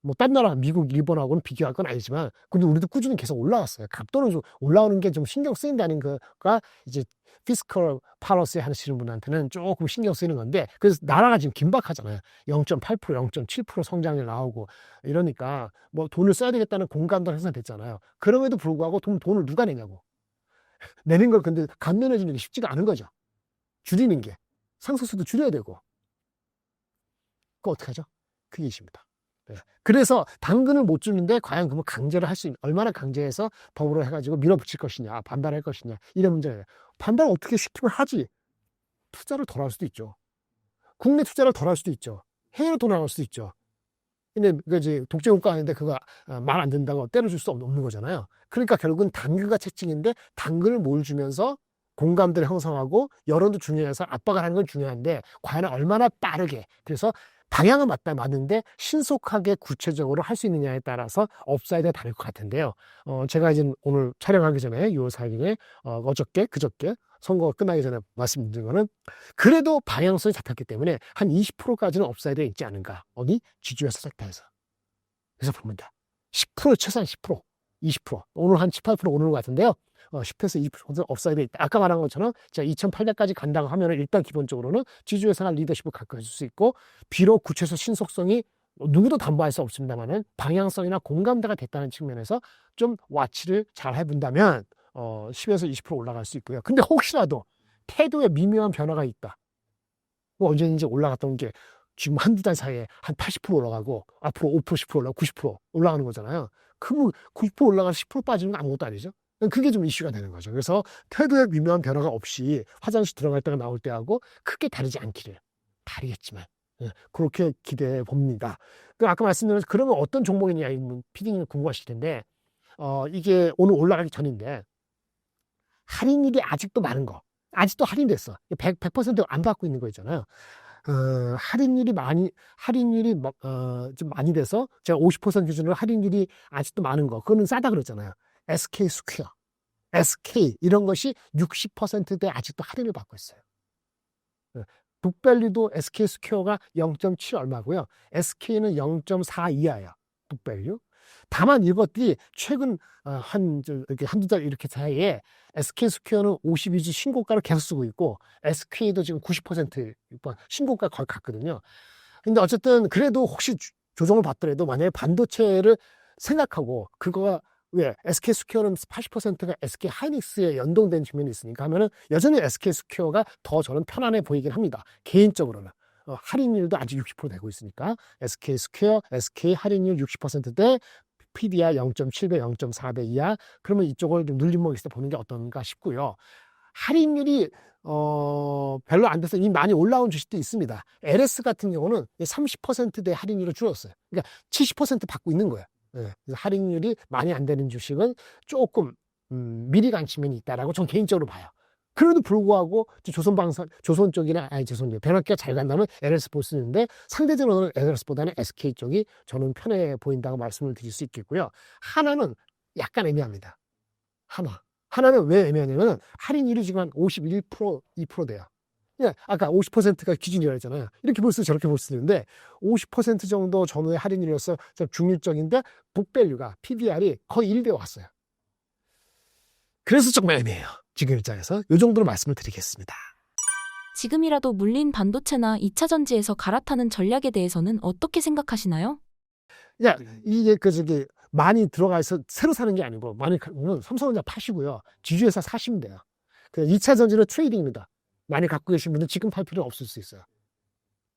뭐 딴 나라 미국, 일본하고는 비교할 건 아니지만 근데 우리도 꾸준히 계속 올라왔어요. 갑도는 좀 올라오는 게 좀 신경 쓰인다는 거가 이제 피스컬 팔러시 하시는 분한테는 조금 신경 쓰이는 건데 그래서 나라가 지금 긴박하잖아요. 0.8%, 0.7% 성장률 나오고 이러니까 뭐 돈을 써야 되겠다는 공감도 항상 됐잖아요. 그럼에도 불구하고 돈을 누가 내냐고. 내는 걸 근데 감면해주는 게 쉽지가 않은 거죠. 줄이는 게. 상속세도 줄여야 되고. 그거 어떡하죠? 그게 이십니다. 네. 그래서 당근을 못 주는데 과연 그러면 강제를 할 수 있는, 얼마나 강제해서 법으로 해가지고 밀어붙일 것이냐, 반발할 것이냐, 이런 문제예요. 반발 어떻게 시키면 하지? 투자를 덜 할 수도 있죠. 국내 투자를 덜 할 수도 있죠. 해외로 돈 나갈 수도 있죠. 근데 그 이제 독재국가 아닌데 그거 말 안 된다고 때려줄 수 없는 거잖아요. 그러니까 결국은 당근과 채찍인데 당근을 뭘 주면서 공감대를 형성하고 여론도 중요해서 압박을 하는 건 중요한데 과연 얼마나 빠르게 그래서 방향은 맞는데 신속하게 구체적으로 할 수 있느냐에 따라서 업사이드가 다를 것 같은데요. 제가 이제 오늘 촬영하기 전에 요 사이에 그저께 선거가 끝나기 전에 말씀드린 거는 그래도 방향성이 잡혔기 때문에 한 20%까지는 업사이드에 있지 않은가. 어디? 지주회사 섹터에서. 그래서 봅니다. 10% 최소한 10%, 20%. 오늘 한 18% 오는 것 같은데요. 10에서 20% 업사이드에 있다. 아까 말한 것처럼 제가 2,800까지 간다고 하면 일단 기본적으로는 지주회사가 리더십을 가까이 줄 수 있고 비록 구체적 신속성이 누구도 담보할 수 없습니다만은 방향성이나 공감대가 됐다는 측면에서 좀 와치를 잘 해본다면 10에서 20% 올라갈 수 있고요. 근데 혹시라도 태도에 미묘한 변화가 있다. 뭐 언제든지 올라갔던 게 지금 한두 달 사이에 한 80% 올라가고 앞으로 5%, 10% 올라가고 90% 올라가는 거잖아요. 그럼 90% 올라가서 10% 빠지는 건 아무것도 아니죠. 그게 좀 이슈가 되는 거죠. 그래서 태도에 미묘한 변화가 없이 화장실 들어갈 때가 나올 때하고 크게 다르지 않기를 다르겠지만 그렇게 기대해 봅니다. 아까 말씀드린 그러면 어떤 종목이냐 피디님 궁금하실 텐데 이게 오늘 올라가기 전인데 할인율이 아직도 많은 거 아직도 할인됐어 100%안 받고 있는 거 있잖아요. 할인율이 좀 많이 돼서 제가 50% 기준으로 할인율이 아직도 많은 거 그거는 싸다 그랬잖아요. SK 스퀘어, SK 이런 것이 60%대 아직도 할인을 받고 있어요. 북밸류도 SK 스퀘어가 0.7 얼마고요. SK는 0.4 이하예요. 북밸류. 다만 이것들이 최근 이렇게 한두 달 이렇게 사이에 SK 스퀘어는 52주 신고가를 계속 쓰고 있고 SK도 지금 90% 신고가 거의 갔거든요. 근데 어쨌든 그래도 혹시 조정을 받더라도 만약에 반도체를 생각하고 그거가 왜 SK 스퀘어는 80%가 SK 하이닉스에 연동된 측면이 있으니까 하면은 여전히 SK 스퀘어가 더 저는 편안해 보이긴 합니다. 개인적으로는. 할인율도 아직 60% 되고 있으니까 SK 스퀘어, SK 할인율 60%대 PDR 0.7배, 0.4배 이하 그러면 이쪽을 좀 눌림목 있을 때 보는 게 어떤가 싶고요. 할인율이 별로 안 돼서 이미 많이 올라온 주식도 있습니다. LS 같은 경우는 30%대 할인율을 줄였어요. 그러니까 70% 받고 있는 거예요. 그래서 할인율이 많이 안 되는 주식은 조금 미리 간 측면이 있다라고 전 개인적으로 봐요. 그래도 불구하고 조선 쪽이나 변압기가 잘 간다면 LS 볼 수 있는데 상대적으로는 LS보다는 SK 쪽이 저는 편해 보인다고 말씀을 드릴 수 있겠고요. 하나는 약간 애매합니다. 하나는 왜 애매하냐면 할인율이 지금 한 51%, 2% 돼요. 아까 50%가 기준이라고 했잖아요. 이렇게 볼 수 저렇게 볼 수 있는데 50% 정도 전후의 할인율이어서 좀 중립적인데 북밸류가 PBR이 거의 1배 왔어요. 그래서 정말 애매해요. 지금 입장에서 이 정도로 말씀을 드리겠습니다. 지금이라도 물린 반도체나 2차 전지에서 갈아타는 전략에 대해서는 어떻게 생각하시나요? 이게 많이 들어가 있어 새로 사는 게 아니고 많이 삼성전자 파시고요. 지주회사 사시면 돼요. 2차 전지는 트레이딩입니다. 많이 갖고 계신 분은 지금 팔 필요는 없을 수 있어요.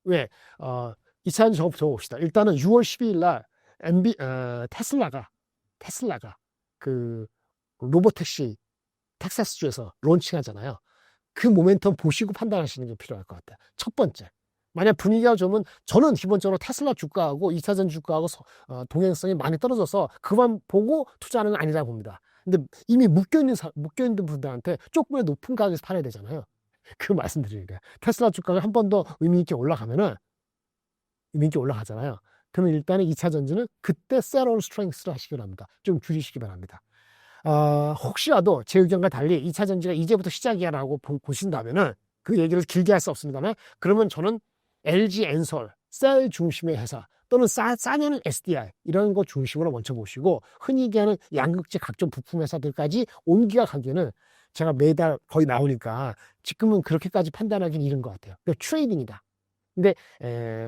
왜? 2차 전지 저부터 봅시다. 일단은 6월 12일 날 테슬라가 그 로보택시 텍사스주에서 론칭하잖아요. 그 모멘텀 보시고 판단하시는 게 필요할 것 같아요. 첫 번째. 만약 분위기가 좋으면 저는 기본적으로 테슬라 주가하고 2차전 주가하고 동행성이 많이 떨어져서 그만 보고 투자하는 건 아니라고 봅니다. 근데 이미 묶여있는 분들한테 조금의 높은 가격에서 팔아야 되잖아요. 그 말씀드리는 거예요. 테슬라 주가가 한 번 더 의미 있게 올라가면은 민기 올라가잖아요. 그러면 일단은 2차 전지는 그때 셀온 스트렝스를 하시기 바랍니다. 좀 줄이시기 바랍니다. 혹시라도 제 의견과 달리 2차 전지가 이제부터 시작이야라고 보신다면은 그 얘기를 길게 할 수 없습니다만, 그러면 저는 LG 엔솔, 셀 중심의 회사 또는 싸냐는 SDI 이런 거 중심으로 먼저 보시고, 흔히 얘기하는 양극재 각종 부품 회사들까지 옮겨 가기에는 제가 매달 거의 나오니까 지금은 그렇게까지 판단하기는 이른 것 같아요. 그러니까 트레이딩이다. 근데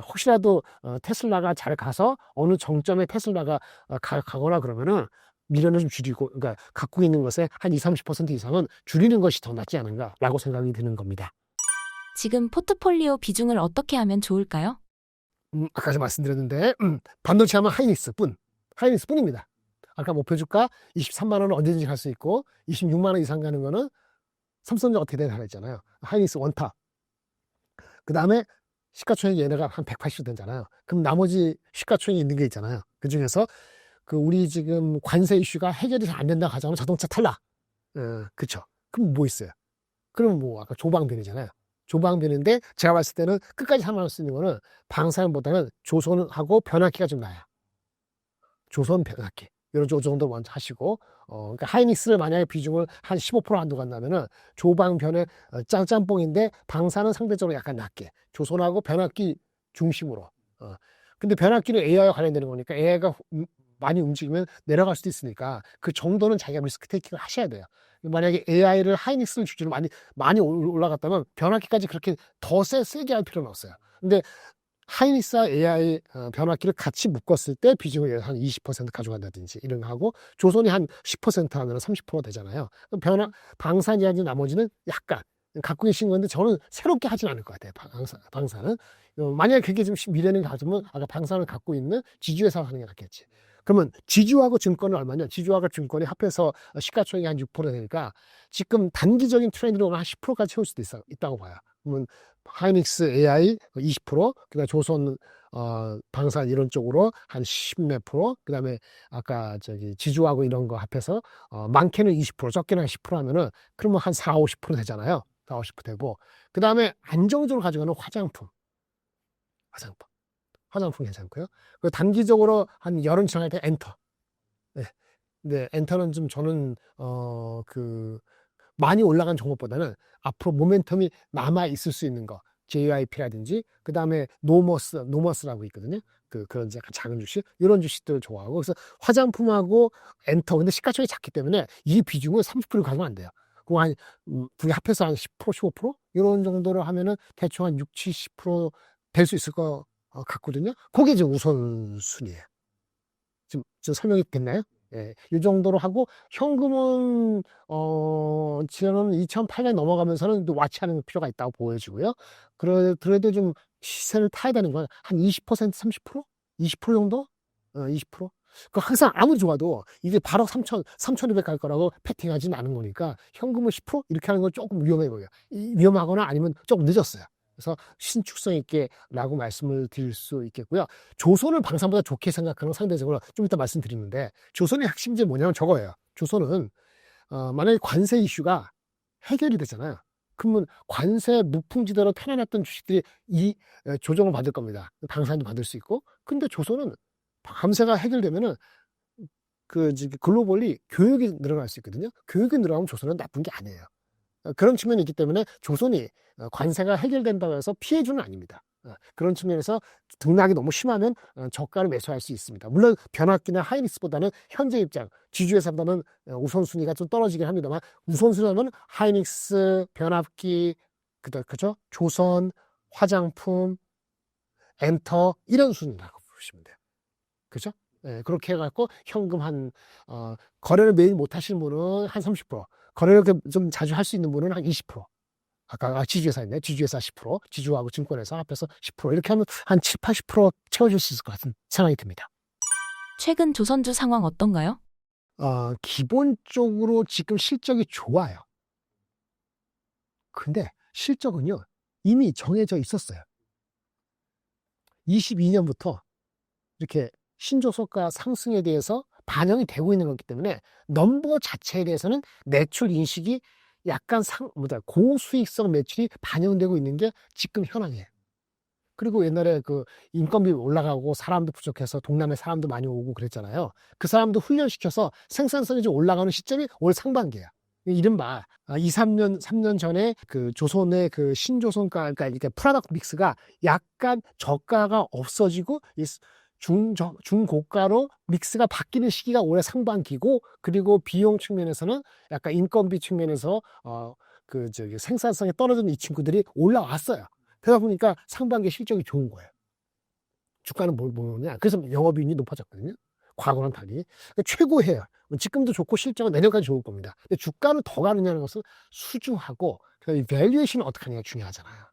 혹시라도 테슬라가 잘 가서 어느 정점에 테슬라가 가거나 그러면은 미련을 좀 줄이고, 그러니까 갖고 있는 것에 한 20, 30% 이상은 줄이는 것이 더 낫지 않은가라고 생각이 드는 겁니다. 지금 포트폴리오 비중을 어떻게 하면 좋을까요? 아까 좀 말씀드렸는데 반도체 하면 하이닉스뿐입니다. 아까 목표주가 23만 원은 언제든지 갈 수 있고 26만 원 이상 가는 거는 삼성전자 어떻게 되나 했잖아요. 하이닉스 원탑. 그 다음에 시가총액 얘네가 한 180도 되잖아요. 그럼 나머지 시가총액이 있는 게 있잖아요. 그 중에서 그 우리 지금 관세 이슈가 해결이 잘 안 된다 하자면 자동차 탈락. 그쵸. 그럼 뭐 있어요? 그럼 뭐 아까 조방변이잖아요. 조방변인데 제가 봤을 때는 끝까지 살아남을 수 있는 거는 방산보다는 조선하고 변압기가 좀 나아요. 조선 변압기. 이런 정도 먼저 하시고, 그러니까 하이닉스를 만약에 비중을 한 15% 한도 간다면은 조방변의 짬뽕인데 방사는 상대적으로 약간 낮게. 조선하고 변압기 중심으로. 근데 변압기는 AI와 관련되는 거니까 AI가 많이 움직이면 내려갈 수도 있으니까 그 정도는 자기가 리스크 테이킹을 하셔야 돼요. 만약에 AI를 하이닉스를 주주로 많이 올라갔다면 변압기까지 그렇게 더 세게 할 필요는 없어요. 근데 하이닉스와 AI 변압기를 같이 묶었을 때 비중을 한 20% 가져간다든지 이런 거 하고, 조선이 한 10% 하면 30% 되잖아요. 방산이 아닌 나머지는 약간 갖고 계신 건데 저는 새롭게 하진 않을 것 같아요. 방산은. 만약에 그게 좀 미래는 가지면 아까 방산을 갖고 있는 지주회사가 하는 게 낫겠지. 그러면 지주하고 증권은 얼마냐? 지주하고 증권이 합해서 시가총액이 한 6% 되니까 지금 단기적인 트렌드로 한 10%까지 채울 수도 있다고 봐요. 그러면 하이닉스 AI 20%, 그다음에 조선 방산 이런 쪽으로 한 10몇 프로, 그다음에 아까 저기 지주하고 이런 거 합해서 많게는 20%, 적게는 한 10% 하면은 그러면 한 4, 50% 되잖아요. 4, 50% 되고, 그다음에 안정적으로 가져가는 화장품 괜찮고요. 그 단기적으로 한 여름 지나갈 때 엔터. 네. 근데 엔터는 좀 저는 그 많이 올라간 종목보다는 앞으로 모멘텀이 남아 있을 수 있는 거, JYP라든지 그 다음에 노머스라고 있거든요. 그런 약간 작은 주식, 이런 주식들을 좋아하고, 그래서 화장품하고 엔터, 근데 시가총액이 작기 때문에 이 비중은 30% 가면 안 돼요. 그거 그게 합해서 한 10%, 15% 이런 정도로 하면은 대충 한 6, 70%될 수 있을 것 같거든요. 그게 이제 우선순위예요. 지금 설명이 됐나요? 예, 이 정도로 하고, 현금은 지금 2008년 넘어가면서는 또 와치하는 필요가 있다고 보여지고요. 그래도 좀 시세를 타야 되는 건 한 20%, 30%? 20% 정도? 20%? 그 항상 아무리 좋아도 이제 바로 3,200 갈 거라고 패팅하지는 않은 거니까 현금은 10% 이렇게 하는 건 조금 위험해 보여요. 위험하거나 아니면 조금 늦었어요. 그래서 신축성 있게라고 말씀을 드릴 수 있겠고요. 조선을 방산보다 좋게 생각하는 건 상대적으로 좀 이따 말씀드리는데, 조선의 핵심이 뭐냐면 저거예요. 조선은 만약에 관세 이슈가 해결이 되잖아요. 그러면 관세 무풍지대로 편안했던 주식들이 조정을 받을 겁니다. 방산도 받을 수 있고. 근데 조선은 관세가 해결되면은 글로벌리 교육이 늘어날 수 있거든요. 교육이 늘어나면 조선은 나쁜 게 아니에요. 그런 측면이 있기 때문에 조선이 관세가 해결된다고 해서 피해주는 아닙니다. 그런 측면에서 등락이 너무 심하면 저가를 매수할 수 있습니다. 물론 변압기나 하이닉스보다는 현재 입장, 지주회사보다는 우선순위가 좀 떨어지긴 합니다만, 우선순위는 하이닉스, 변압기, 그죠? 조선, 화장품, 엔터 이런 순위라고 보시면 돼요. 그죠? 예, 그렇게 해갖고 현금 거래를 매일 못 하시는 분은 한 30%, 거래를 좀 자주 할 수 있는 분은 한 20%. 아까 지주회사 있네. 지주회사 10%, 지주하고 증권회사 합해서 10%. 이렇게 하면 한 7, 80% 채워줄 수 있을 것 같은 생각이 듭니다. 최근 조선주 상황 어떤가요? 기본적으로 지금 실적이 좋아요. 근데 실적은요, 이미 정해져 있었어요. 22년부터 이렇게 신조소가 상승에 대해서 반영이 되고 있는 거기 때문에 넘버 자체에 대해서는 매출 인식이 약간 고수익성 매출이 반영되고 있는 게 지금 현황이에요. 그리고 옛날에 그 인건비 올라가고 사람도 부족해서 동남아 사람도 많이 오고 그랬잖아요. 그 사람도 훈련시켜서 생산성이 좀 올라가는 시점이 올 상반기야. 이른바 2, 3년 전에 그 조선의 그 신조선가, 그러니까 프로덕트 믹스가 약간 저가가 없어지고 중고가로 믹스가 바뀌는 시기가 올해 상반기고, 그리고 비용 측면에서는 약간 인건비 측면에서 생산성이 떨어지는 이 친구들이 올라왔어요. 그러다 보니까 상반기 실적이 좋은 거예요. 주가는 뭘 보느냐? 그래서 영업이익이 높아졌거든요. 과거랑 달리. 그러니까 최고예요. 지금도 좋고 실적은 내년까지 좋을 겁니다. 근데 주가는 더 가느냐는 것은 수주하고 그 밸류에이션은 어떻게 하느냐가 중요하잖아요.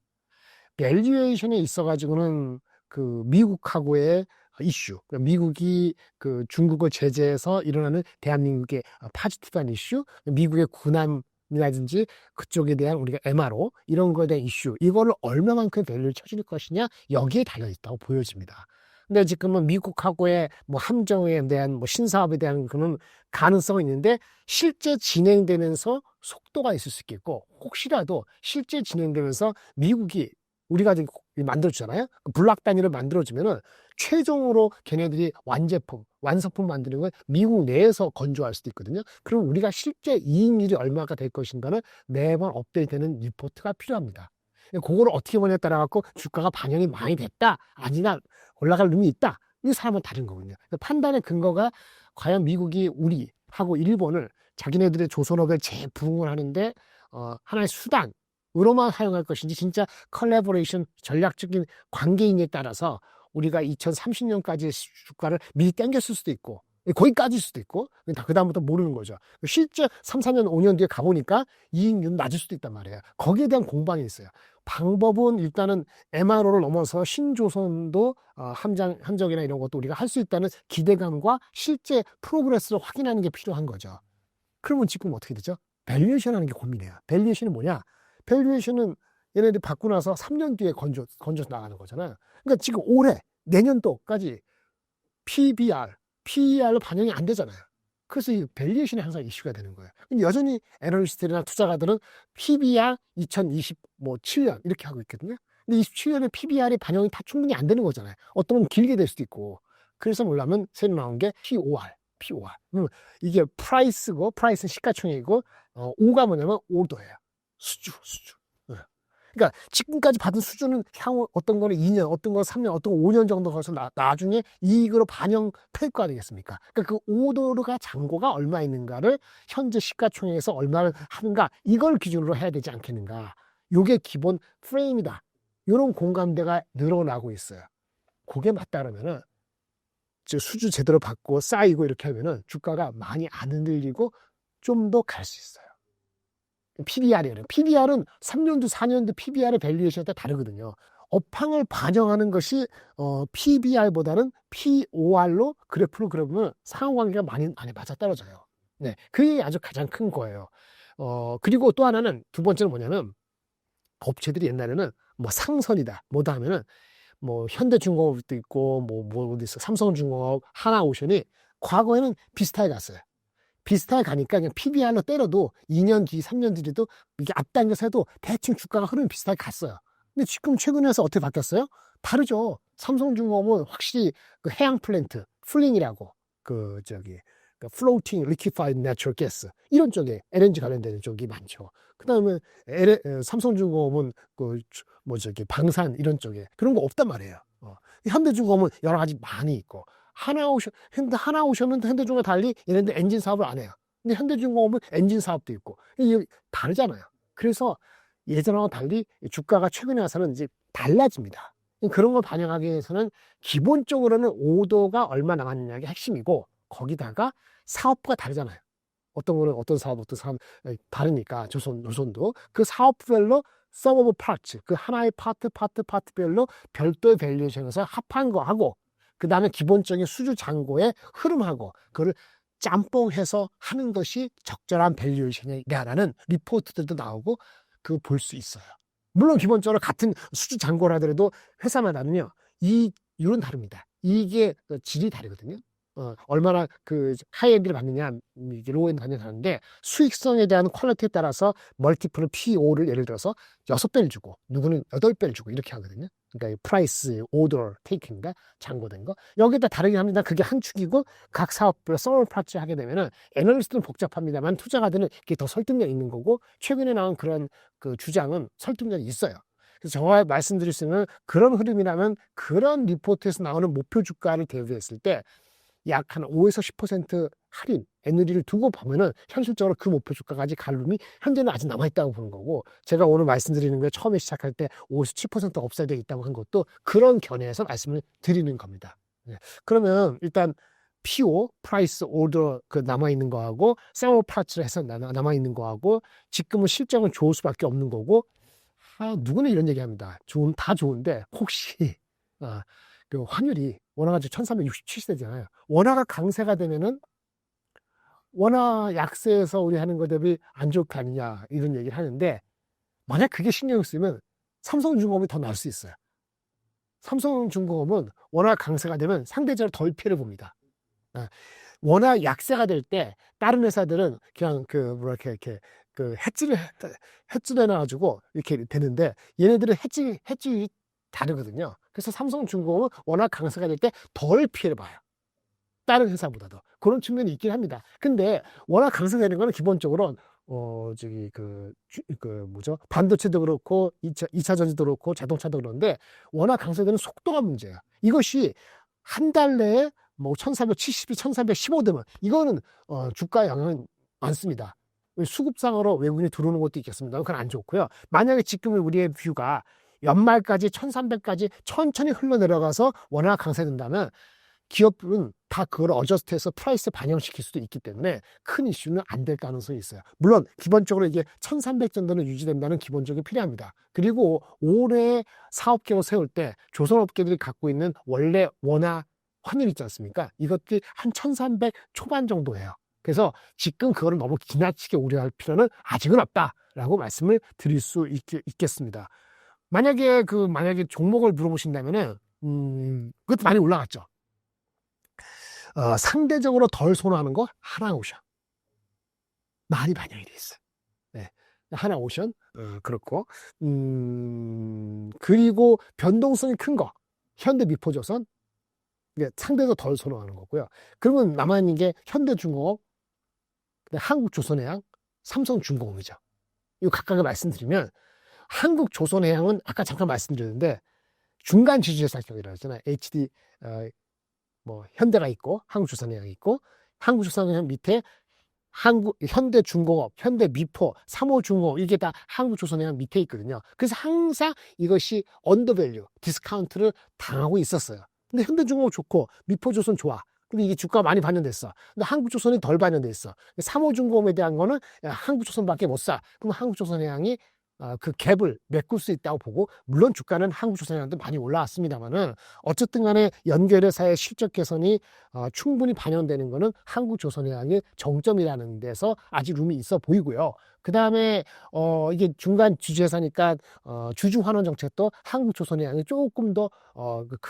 밸류에이션에 있어가지고는 그 미국하고의 이슈, 미국이 그 중국을 제재해서 일어나는 대한민국의 파지티브한 이슈, 미국의 군함이라든지 그쪽에 대한 우리가 MRO 이런 거에 대한 이슈, 이거를 얼마만큼 밸류를 쳐줄 것이냐, 여기에 달려 있다고 보여집니다. 근데 지금은 미국하고의 뭐 함정에 대한 뭐 신사업에 대한 그런 가능성은 있는데, 실제 진행되면서 속도가 있을 수 있겠고, 혹시라도 실제 진행되면서 미국이 우리가 지금 만들어주잖아요. 블락 단위를 만들어주면은 최종으로 걔네들이 완성품 만드는 걸 미국 내에서 건조할 수도 있거든요. 그럼 우리가 실제 이익률이 얼마가 될 것인가는 매번 업데이트되는 리포트가 필요합니다. 그거를 어떻게 보냐에 따라 갖고 주가가 반영이 많이 됐다, 아니나 올라갈 룸이 있다, 이 사람은 다른 거거든요. 판단의 근거가 과연 미국이 우리하고 일본을 자기네들의 조선업에 재부흥을 하는데 하나의 수단으로만 사용할 것인지, 진짜 컬래버레이션 전략적인 관계인에 따라서 우리가 2030년까지의 주가를 미리 당겼을 수도 있고 거기까지일 수도 있고, 그 다음부터 모르는 거죠. 실제 3, 4년, 5년 뒤에 가보니까 이익률은 낮을 수도 있단 말이에요. 거기에 대한 공방이 있어요. 방법은 일단은 MRO를 넘어서 신조선도 함정이나 이런 것도 우리가 할 수 있다는 기대감과 실제 프로그레스를 확인하는 게 필요한 거죠. 그러면 지금 어떻게 되죠? 밸류에이션 하는 게 고민이에요. 밸류에이션은 뭐냐? 밸류에이션은 얘네들이 받고 나서 3년 뒤에 건져서 나가는 거잖아요. 그러니까 지금 올해, 내년도까지 PER로 반영이 안 되잖아요. 그래서 이 밸류에이션이 항상 이슈가 되는 거예요. 근데 여전히 애널리스트들이나 투자가들은 PBR 2027년 이렇게 하고 있거든요. 근데 27년에 PBR이 반영이 다 충분히 안 되는 거잖아요. 어떤 건 길게 될 수도 있고. 그래서 뭐냐면 새로 나온 게 POR. 이게 프라이스고, 프라이스는 시가총액이고, O가 뭐냐면 오더예요. 수주. 그러니까 지금까지 받은 수준은 향후 어떤 거는 2년, 어떤 거는 3년, 어떤 거 5년 정도 가서 나중에 이익으로 반영될 거 아니겠습니까? 그러니까 그 오더가 잔고가 얼마 있는가를 현재 시가총액에서 얼마를 하는가, 이걸 기준으로 해야 되지 않겠는가. 이게 기본 프레임이다. 이런 공감대가 늘어나고 있어요. 그게 맞다 그러면은 수주 제대로 받고 쌓이고 이렇게 하면은 주가가 많이 안 흔들리고 좀 더 갈 수 있어요. PBR이에요. PBR은 3년도 4년도 PBR의 밸류에이션에 따라 다르거든요. 업황을 반영하는 것이 PBR보다는 POR로 그래프로 그려보면 상호관계가 많이 맞아떨어져요. 네, 그게 아주 가장 큰 거예요. 그리고 또 하나는, 두 번째는 뭐냐면, 업체들이 옛날에는 뭐 상선이다 뭐다 하면은 뭐 현대중공업도 있고 뭐 어디 있어, 삼성중공업, 하나오션이 과거에는 비슷하게 갔어요. 비슷하게 가니까 그냥 PBR로 때려도 2년 뒤, 3년 뒤에도 이게 앞당겨서 해도 대충 주가가 흐름이 비슷하게 갔어요. 근데 지금 최근에 와서 어떻게 바뀌었어요? 다르죠. 삼성중공업은 확실히 그 해양 플랜트, 플링이라고, floating liquefied natural gas 이런 쪽에 LNG 관련되는 쪽이 많죠. 그 다음에 삼성중공업은 방산 이런 쪽에 그런 거 없단 말이에요. 현대중공업은 여러 가지 많이 있고, 하나오션은 현대중공업과 달리 얘네들 엔진 사업을 안 해요. 근데 현대중공업은 엔진 사업도 있고, 이게 다르잖아요. 그래서 예전하고 달리 주가가 최근에 와서는 이제 달라집니다. 그런 걸 반영하기 위해서는 기본적으로는 오더가 얼마 남았느냐가 핵심이고, 거기다가 사업부가 다르잖아요. 어떤 거는 어떤 사업 다르니까, 조선도 그 사업별로 sum of parts, 그 하나의 파트별로 별도의 밸류에이션에서 합한 거 하고, 그 다음에 기본적인 수주 잔고의 흐름하고 그거를 짬뽕해서 하는 것이 적절한 밸류에이션이라는 리포트들도 나오고 그거 볼 수 있어요. 물론 기본적으로 같은 수주 잔고라 하더라도 회사마다는요, 이율은 다릅니다. 이게 질이 다르거든요. 얼마나 그 하이엔드를 받느냐, 로우엔드 받느냐 하는데 수익성에 대한 퀄리티에 따라서 멀티플을 P/O를 예를 들어서 6배를 주고 누구는 8배를 주고 이렇게 하거든요. 그러니까 프라이스 오더 테이크인가 잔고된 거 여기다 다르긴 합니다. 그게 한 축이고 각 사업별 서머 파츠 하게 되면은 애널리스트는 복잡합니다만 투자가들은 이게 더 설득력 있는 거고 최근에 나온 그런 그 주장은 설득력이 있어요. 그래서 저와 말씀드릴 수 있는 그런 흐름이라면 그런 리포트에서 나오는 목표 주가를 대비했을 때 약 한 5에서 10% 할인, 애누리를 두고 보면은 현실적으로 그 목표 주가까지 갈 룸이 현재는 아직 남아있다고 보는 거고 제가 오늘 말씀드리는 게 처음에 시작할 때 5에서 7% 업사이드가 있다고 한 것도 그런 견해에서 말씀을 드리는 겁니다. 네. 그러면 일단 PO, 프라이스 오더 그 남아있는 거하고 세머 파츠를 해서 남아있는 거하고 지금은 실적은 좋을 수밖에 없는 거고 누구는 이런 얘기합니다. 다 좋은데 혹시 그 환율이 원화가 1367세잖아요. 원화가 강세가 되면은 원화 약세에서 우리 하는 것 대비 안 좋게 아니냐 이런 얘기를 하는데 만약 그게 신경 쓰이면 삼성중공업이 더 나을 수 있어요. 삼성중공업은 원화 강세가 되면 상대적으로 덜 피해를 봅니다. 원화 약세가 될 때 다른 회사들은 그냥 그 뭐랄까 이렇게 그 해지를 해놔가지고 이렇게 되는데 얘네들은 해지 다르거든요. 그래서 삼성중공업은 워낙 강세가 될 때 덜 피해를 봐요. 다른 회사보다도. 그런 측면이 있긴 합니다. 근데 워낙 강세가 되는 거는 기본적으로 뭐죠? 반도체도 그렇고 2차 전지도 그렇고 자동차도 그런데 워낙 강세되는 속도가 문제예요. 이것이 한 달 내에 뭐 1470, 1415 되면 이거는 주가 영향은 많습니다. 수급상으로 외국인이 들어오는 것도 있겠습니다. 그건 안 좋고요. 만약에 지금 우리의 뷰가 연말까지 1300까지 천천히 흘러내려가서 워낙 강세된다면 기업은 다 그걸 어저스트해서 프라이스에 반영시킬 수도 있기 때문에 큰 이슈는 안 될 가능성이 있어요. 물론 기본적으로 이게 1300 정도는 유지된다는 기본적이 필요합니다. 그리고 올해 사업계획을 세울 때 조선업계들이 갖고 있는 원래 원화 환율 있지 않습니까? 이것들이 한 1300 초반 정도예요. 그래서 지금 그거를 너무 지나치게 우려할 필요는 아직은 없다라고 말씀을 드릴 수 있겠습니다. 만약에 종목을 물어보신다면은 그것도 많이 올라갔죠. 상대적으로 덜 선호하는 거 하나오션 많이 반영이 돼 있어요. 네. 하나오션 그렇고 그리고 변동성이 큰 거 현대미포조선 상대적으로 덜 선호하는 거고요. 그러면 남아있는 게 현대중공업, 한국조선해양, 삼성중공업이죠. 이거 각각을 말씀드리면 한국조선해양은 아까 잠깐 말씀드렸는데 중간 지주회사격이라고 했잖아요. HD 현대가 있고 한국조선해양이 있고 한국조선해양 밑에 현대중공업, 현대미포, 삼호중공업 이게 다 한국조선해양 밑에 있거든요. 그래서 항상 이것이 언더밸류, 디스카운트를 당하고 있었어요. 근데 현대중공업 좋고 미포조선 좋아. 근데 이게 주가가 많이 반영됐어. 근데 한국조선이 덜 반영됐어. 삼호중공업에 대한 거는 한국조선밖에 못 사. 그럼 한국조선해양이 그 갭을 메꿀 수 있다고 보고 물론 주가는 한국조선해양도 많이 올라왔습니다만은 어쨌든 간에 연결회사의 실적 개선이 충분히 반영되는 거는 한국조선해양의 정점이라는 데서 아직 룸이 있어 보이고요. 그 다음에 이게 중간 지주회사니까 주주환원 정책도 한국조선해양이 조금 더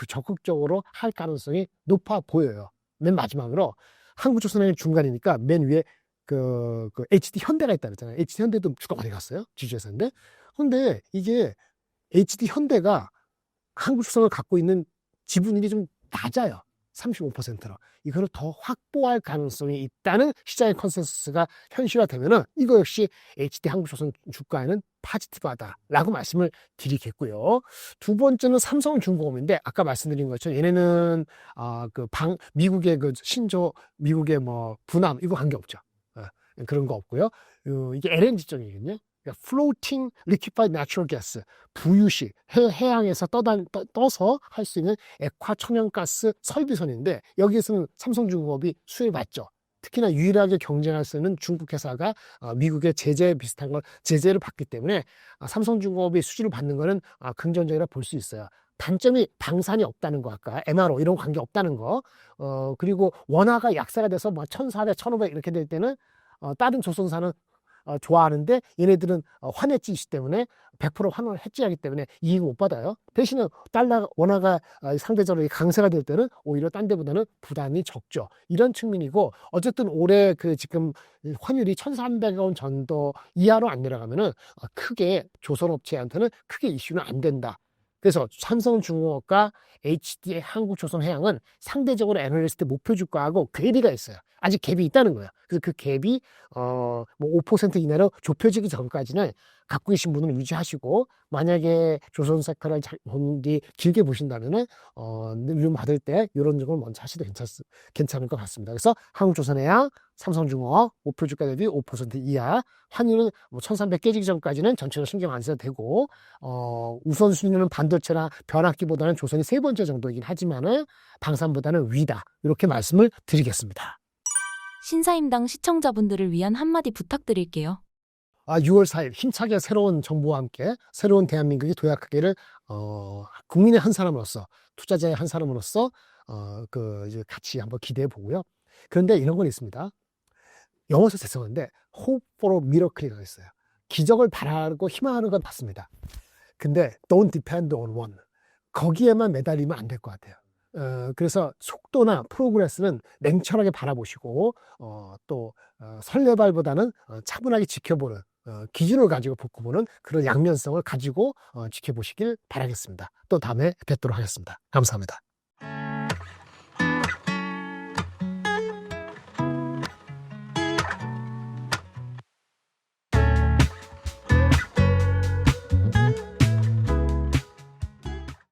적극적으로 할 가능성이 높아 보여요. 맨 마지막으로 한국조선해양이 중간이니까 맨 위에 그 HD 현대가 있다 그랬잖아요. HD 현대도 주가 많이 갔어요. 지주회사인데. 근데 이게 HD 현대가 한국조선을 갖고 있는 지분율이 좀 낮아요. 35%로. 이거를 더 확보할 가능성이 있다는 시장의 컨센서스가 현실화되면은 이거 역시 HD 한국조선 주가에는 파지티브하다라고 말씀을 드리겠고요. 두 번째는 삼성중공업인데 아까 말씀드린 것처럼 얘네는 미국의 미국의 분함 이거 관계없죠. 그런 거 없고요. 이게 LNG 쪽이거든요. 그러니까 Floating Liquefied Natural Gas, 부유식, 해양에서 떠서 할 수 있는 액화 천연가스 설비선인데 여기에서는 삼성중공업이 수혜를 받죠. 특히나 유일하게 경쟁할 수 있는 중국 회사가 미국의 제재를 받기 때문에 삼성중공업이 수주를 받는 거는 긍정적이라 볼 수 있어요. 단점이 방산이 없다는 거, 아까 MRO 이런 관계 없다는 거, 그리고 원화가 약세가 돼서 1,400, 1,500 이렇게 될 때는 다른 조선사는 좋아하는데 얘네들은 환해지 이슈 때문에 100% 환원을 해지하기 때문에 이익을 못 받아요. 대신에 달러 원화가 상대적으로 강세가 될 때는 오히려 딴 데보다는 부담이 적죠. 이런 측면이고 어쨌든 올해 그 지금 환율이 1,300원 정도 이하로 안 내려가면은 크게 조선업체한테는 크게 이슈는 안 된다. 그래서 삼성중공업과 HD의 한국조선해양은 상대적으로 애널리스트 목표 주가하고 괴리가 있어요. 아직 갭이 있다는 거예요. 그래서 그 갭이 뭐 5% 이내로 좁혀지기 전까지는 갖고 계신 분은 유지하시고, 만약에 조선세카를 길게 보신다면은 이름 받을 때 이런 점을 먼저 하셔도 괜찮을 것 같습니다. 그래서 한국조선해양, 삼성중공업 목표 주가 대비 5% 이하, 환율은 뭐 1,300 깨지기 전까지는 전체로 신경 안 써도 되고, 우선순위는 반도체나 변압기보다는 조선이 세 번째 정도이긴 하지만은 방산보다는 위다. 이렇게 말씀을 드리겠습니다. 신사임당 시청자분들을 위한 한마디 부탁드릴게요. 6월 4일 힘차게 새로운 정부와 함께 새로운 대한민국이 도약하기를 국민의 한 사람으로서, 투자자의 한 사람으로서 이제 같이 한번 기대해 보고요. 그런데 이런 건 있습니다. 영어에서 죄송한데 hope for a miracle이라고 있어요. 기적을 바라고 희망하는 건 맞습니다. 근데 don't depend on one. 거기에만 매달리면 안 될 것 같아요. 그래서 속도나 프로그레스는 냉철하게 바라보시고 또 설레발보다는 차분하게 지켜보는 기준을 가지고 바꾸보는 그런 양면성을 가지고 지켜보시길 바라겠습니다. 또 다음에 뵙도록 하겠습니다. 감사합니다.